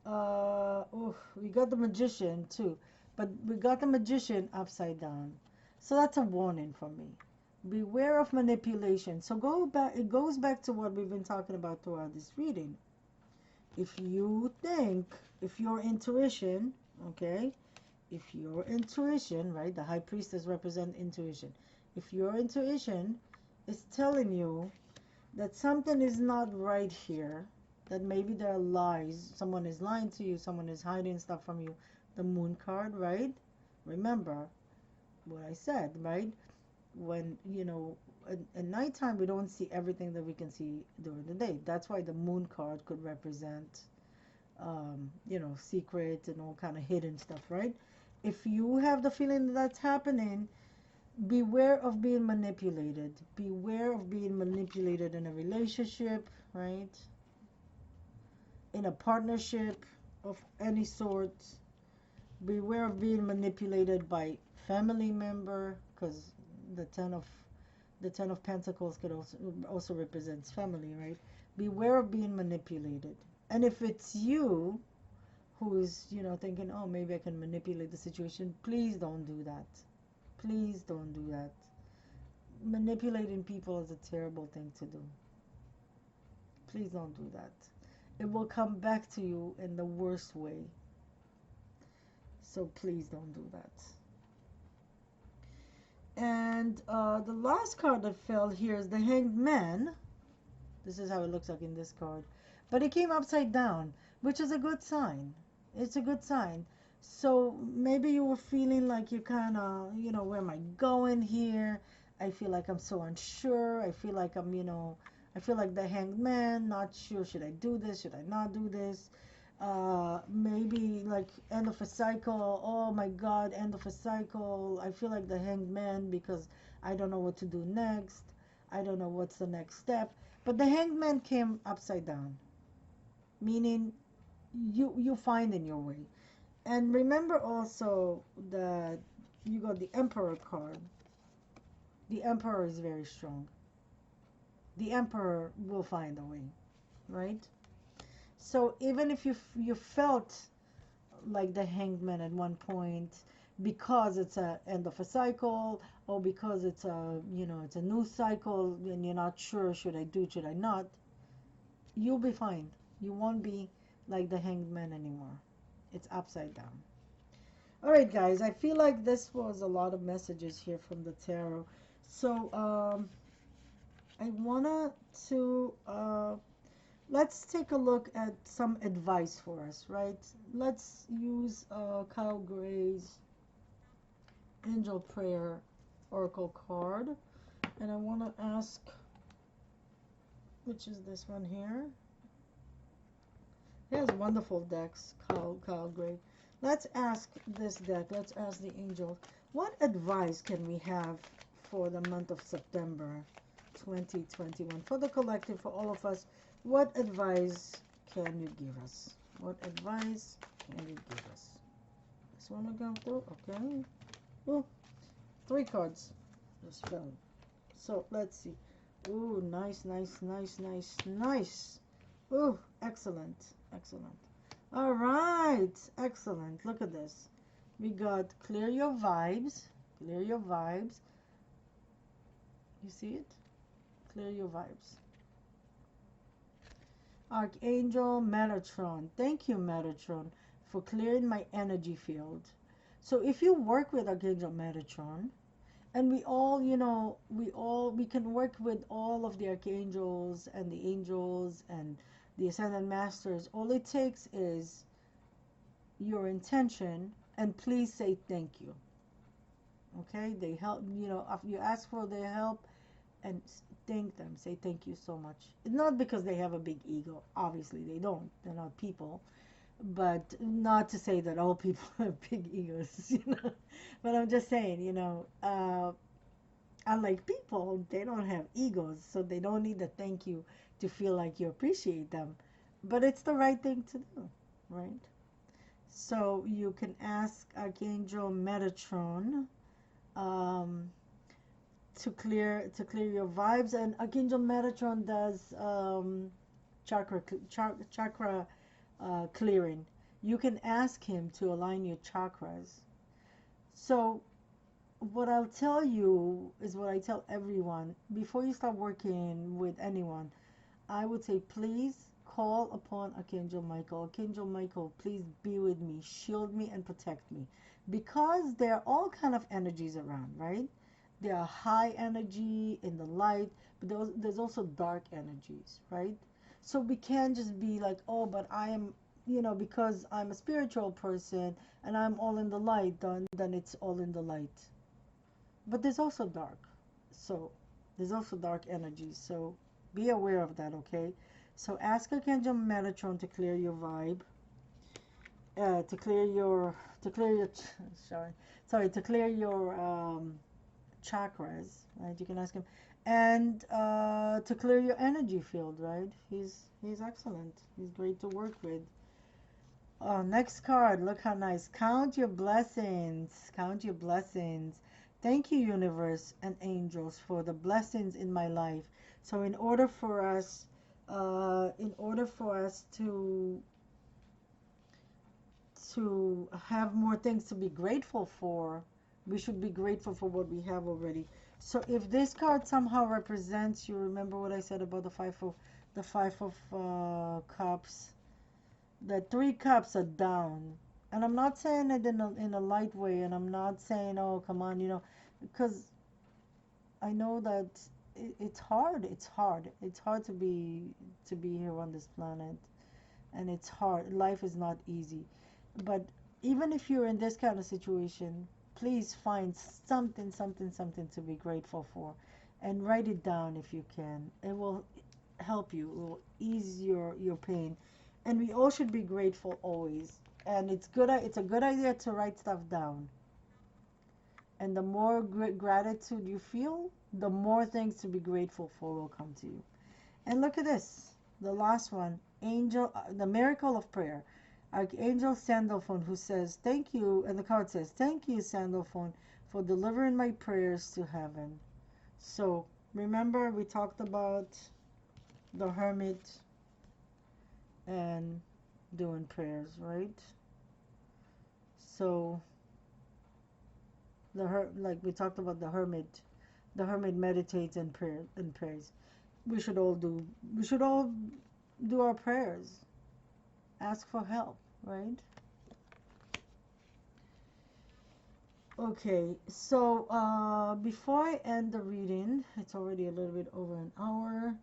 We got the Magician too, but we got the Magician upside down. So that's a warning for me. Beware of manipulation. So go back. It goes back to what we've been talking about throughout this reading. If you think, if your intuition, okay, if your intuition, right, the High Priestess represents intuition. If your intuition is telling you that something is not right here, that maybe there are lies, someone is lying to you, someone is hiding stuff from you, the Moon card, right? Remember what I said, right? When, you know, at nighttime we don't see everything that we can see during the day. That's why the Moon card could represent, you know, secret and all kind of hidden stuff, right? If you have the feeling that that's happening, beware of being manipulated. Beware of being manipulated in a relationship, right? In a partnership of any sort. Beware of being manipulated by family member, because the Ten of Pentacles could also represents family, right? Beware of being manipulated. And if it's you who is, you know, thinking, oh, maybe I can manipulate the situation, please don't do that. Please don't do that. Manipulating people is a terrible thing to do. Please don't do that. It will come back to you in the worst way. So please don't do that. And the last card that fell here is the Hanged Man. This is how it looks like in this card. But it came upside down, which is a good sign. It's a good sign. So maybe you were feeling like you kind of, you know, where am I going here? I feel like I'm so unsure. I feel like I'm, you know, I feel like the Hanged Man, not sure. Should I do this? Should I not do this? Maybe like end of a cycle. Oh my God, end of a cycle. I feel like the Hanged Man because I don't know what to do next. I don't know what's the next step. But the Hanged Man came upside down, meaning you find in your way. And remember also that you got the Emperor card. The Emperor is very strong. The Emperor will find a way, right? So even if you felt like the Hanged Man at one point, because it's a end of a cycle, or because it's a, you know, it's a new cycle and you're not sure, should I do, should I not, you'll be fine. You won't be like the Hanged Man anymore. It's upside down. All right, guys, I feel like this was a lot of messages here from the tarot. So I wanted to let's take a look at some advice for us, right? Let's use Kyle Gray's Angel Prayer Oracle card. And I want to ask, which is this one here? He has wonderful decks, Kyle Gray. Let's ask this deck, let's ask the angel, what advice can we have for the month of September 2021? For the collective, for all of us, what advice can you give us? What advice can you give us? This one will go through, okay. Ooh, 3 cards just fell. So let's see. Ooh, nice, nice, nice, nice, nice. Ooh, excellent, excellent. All right, excellent. Look at this. We got clear your vibes. Clear your vibes. You see it? Clear your vibes. Archangel Metatron. Thank you, Metatron, for clearing my energy field. So if you work with Archangel Metatron, and we all, you know, we can work with all of the archangels and the angels and the ascended masters. All it takes is your intention, and please say thank you. Okay, they help, you know, if you ask for their help and thank them, say thank you so much. It's not because they have a big ego, obviously they don't, they're not people, but not to say that all people have big egos, you know, but I'm just saying, you know, unlike people, they don't have egos, so they don't need to thank you to feel like you appreciate them, but it's the right thing to do, right? So you can ask Archangel Metatron um, to clear your vibes. And Archangel Metatron does chakra clearing. You can ask him to align your chakras. So what I'll tell you is what I tell everyone before you start working with anyone. I would say, please call upon Archangel Michael. Archangel Michael, please be with me, shield me, and protect me, because there are all kind of energies around, right? There are high energy in the light, but there's also dark energies, right? So we can't just be like, oh, but I am, because I'm a spiritual person and I'm all in the light, then it's all in the light. But there's also dark. So there's also dark energies. So be aware of that, okay? So ask Archangel Metatron to clear your vibe, to clear your chakras, right? You can ask him, and to clear your energy field, right? He's excellent. He's great to work with. Next card. Look how nice. Count your blessings. Count your blessings. Thank you, universe and angels, for the blessings in my life. So in order for us to have more things to be grateful for, we should be grateful for what we have already. So if this card somehow represents, you remember what I said about the five of cups. The 3 cups are down, and I'm not saying it in a light way, and I'm not saying, oh, come on, because I know that it's hard. It's hard to be here on this planet, and it's hard. Life is not easy. But even if you're in this kind of situation, please find something to be grateful for, and write it down if you can. It will help you. It will ease your pain. And we all should be grateful always. And it's a good idea to write stuff down. And the more gratitude you feel, the more things to be grateful for will come to you. And look at this, the last one, the miracle of prayer. Archangel Sandalphon, who says, thank you, and the card says, thank you, Sandalphon, for delivering my prayers to heaven. So remember, we talked about the Hermit and doing prayers, right? So like we talked about the Hermit meditates and prays. We should all do our prayers. Ask for help, right? Okay, so before I end the reading, it's already a little bit over an hour.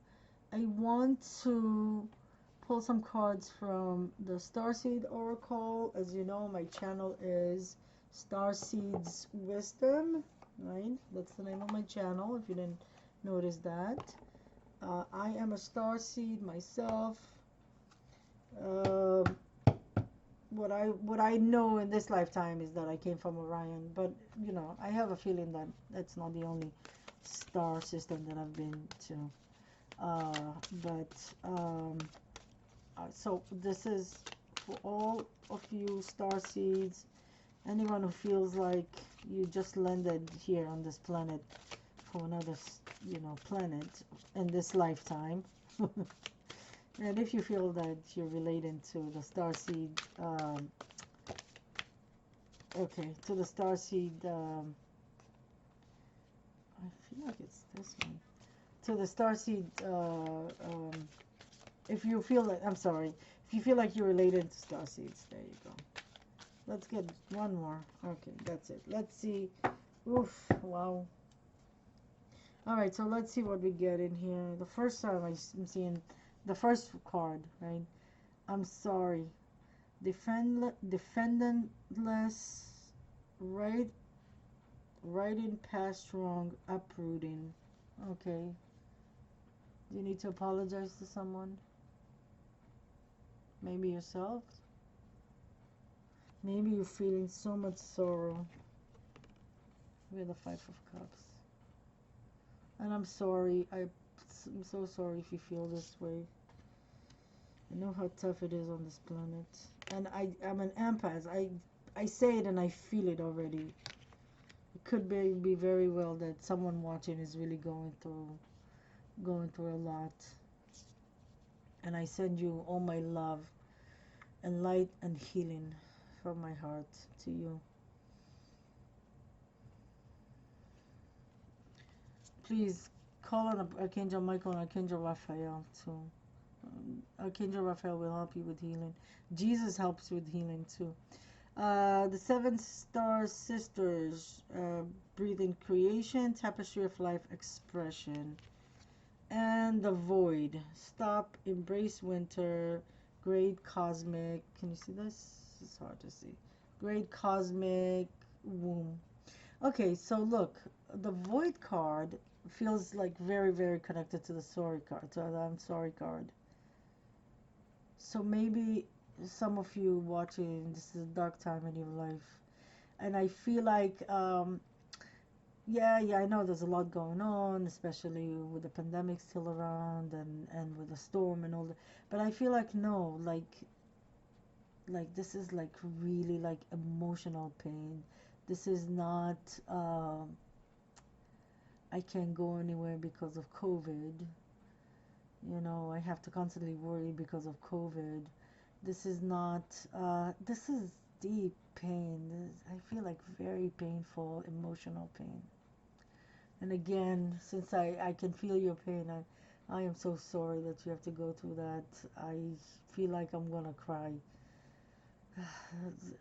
I want to pull some cards from the Starseed Oracle. As you know, my channel is Starseed's Wisdom, right? That's the name of my channel, if you didn't notice that. I am a Starseed myself. What I know in this lifetime is that I came from Orion, but I have a feeling that that's not the only star system that I've been to. So this is for all of you star seeds, anyone who feels like you just landed here on this planet from another planet in this lifetime. And if you feel that you're relating to the starseed, to the starseed, I feel like it's this one, to the starseed, if you feel like, I'm sorry, if you feel like you're related to starseeds, there you go. Let's get one more. Okay, that's it. Let's see. Oof, wow. Alright, so let's see what we get in here. The first time I'm seeing the first card, right? I'm sorry. Defendless, right in past wrong, uprooting. Okay. Do you need to apologize to someone? Maybe yourself? Maybe you're feeling so much sorrow with the 5 of Cups. And I'm sorry. I'm so sorry if you feel this way. I know how tough it is on this planet. And I'm an empath. I say it and I feel it already. could be very well that someone watching is really going through a lot. And I send you all my love and light and healing from my heart to you. Please call on Archangel Michael and Archangel Raphael too. Archangel Raphael will help you with healing. Jesus helps with healing too. The seven star sisters, breathing creation, tapestry of life, expression, and the void. Stop, embrace winter, great cosmic. Can you see this? It's hard to see. Great cosmic womb. Okay, so look, the void card feels like very, very connected to the sorry card, to the I'm sorry card. So maybe some of you watching, this is a dark time in your life, and I feel like yeah, I know there's a lot going on, especially with the pandemic still around, and with the storm and all that, but I feel like no, like this is like really like emotional pain. This is not I can't go anywhere because of COVID. You know, I have to constantly worry because of COVID. This is not, this is deep pain. I feel like very painful, emotional pain. And again, since I can feel your pain, I am so sorry that you have to go through that. I feel like I'm gonna cry.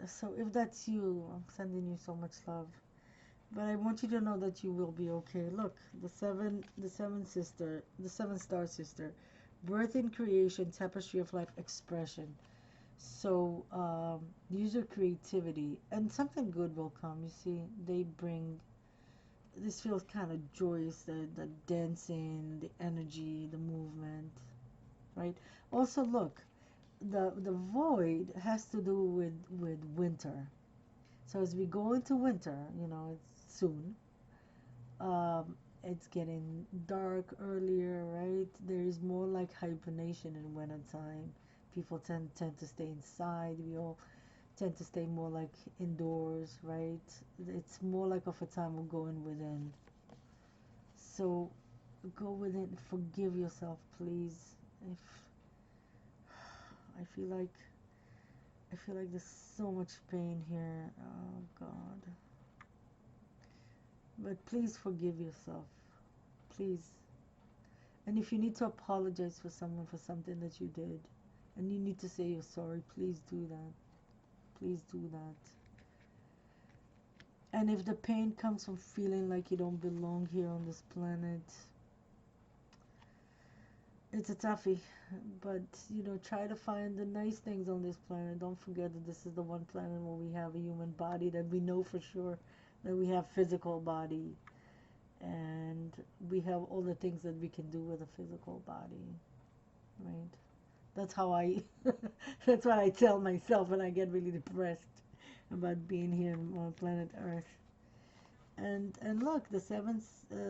So if that's you, I'm sending you so much love. But I want you to know that you will be okay. Look, the seven star sister, birth and creation, tapestry of life, expression. So use your creativity, and something good will come. You see, they bring. This feels kind of joyous. The dancing, the energy, the movement, right? Also, look, the void has to do with winter. So as we go into winter, you know, it's soon. It's getting dark earlier, right? There is more like hibernation in winter time. People tend to stay inside. We all tend to stay more like indoors, right? It's more like of a time of going within. So go within, forgive yourself, please. If I feel like there's so much pain here. Oh God. But please forgive yourself. Please. And if you need to apologize for someone for something that you did, and you need to say you're sorry, please do that. Please do that. And if the pain comes from feeling like you don't belong here on this planet, it's a toughie. But, you know, try to find the nice things on this planet. Don't forget that this is the one planet where we have a human body, that we know for sure that we have physical body. And we have all the things that we can do with a physical body, right? That's how I, that's what I tell myself when I get really depressed about being here on planet Earth. And look, the seventh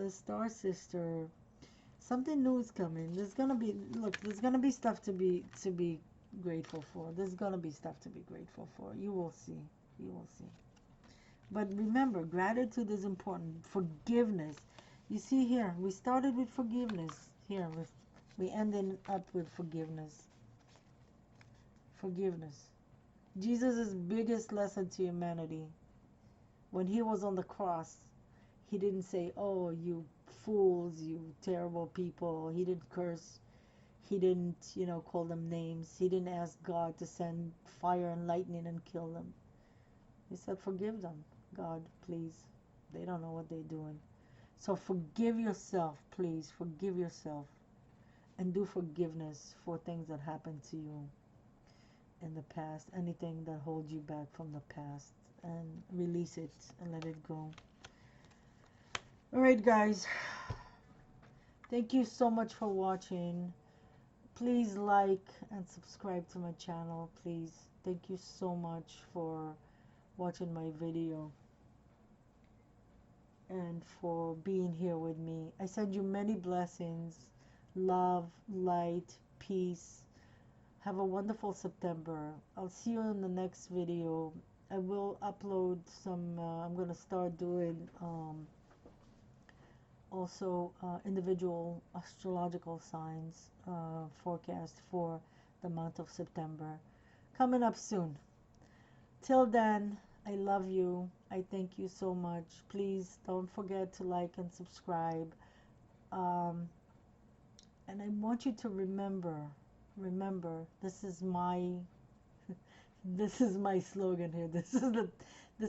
star sister, something new is coming. There's gonna be, look, there's gonna be stuff to be grateful for. There's gonna be stuff to be grateful for. You will see. You will see. But remember, gratitude is important. Forgiveness. You see here, we started with forgiveness. Here, we ended up with forgiveness. Forgiveness. Jesus' biggest lesson to humanity, when he was on the cross, he didn't say, oh, you fools, you terrible people. He didn't curse. He didn't, you know, call them names. He didn't ask God to send fire and lightning and kill them. He said, forgive them, God, please. They don't know what they're doing. So forgive yourself, please. Forgive yourself. And do forgiveness for things that happened to you in the past. Anything that holds you back from the past. And release it and let it go. Alright, guys. Thank you so much for watching. Please like and subscribe to my channel, please. Thank you so much for watching my video and for being here with me. I send you many blessings, love, light, peace. Have a wonderful September. I'll see you in the next video. I will upload some, I'm going to start doing also individual astrological signs forecast for the month of September. Coming up soon. Till then, I love you. I thank you so much. Please don't forget to like and subscribe. And I want you to remember, this is my this is my slogan here. This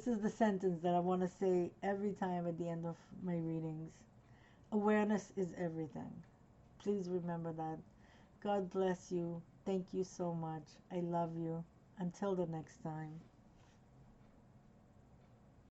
is the sentence that I want to say every time at the end of my readings. Awareness is everything. Please remember that. God bless you. Thank you so much. I love you. Until the next time.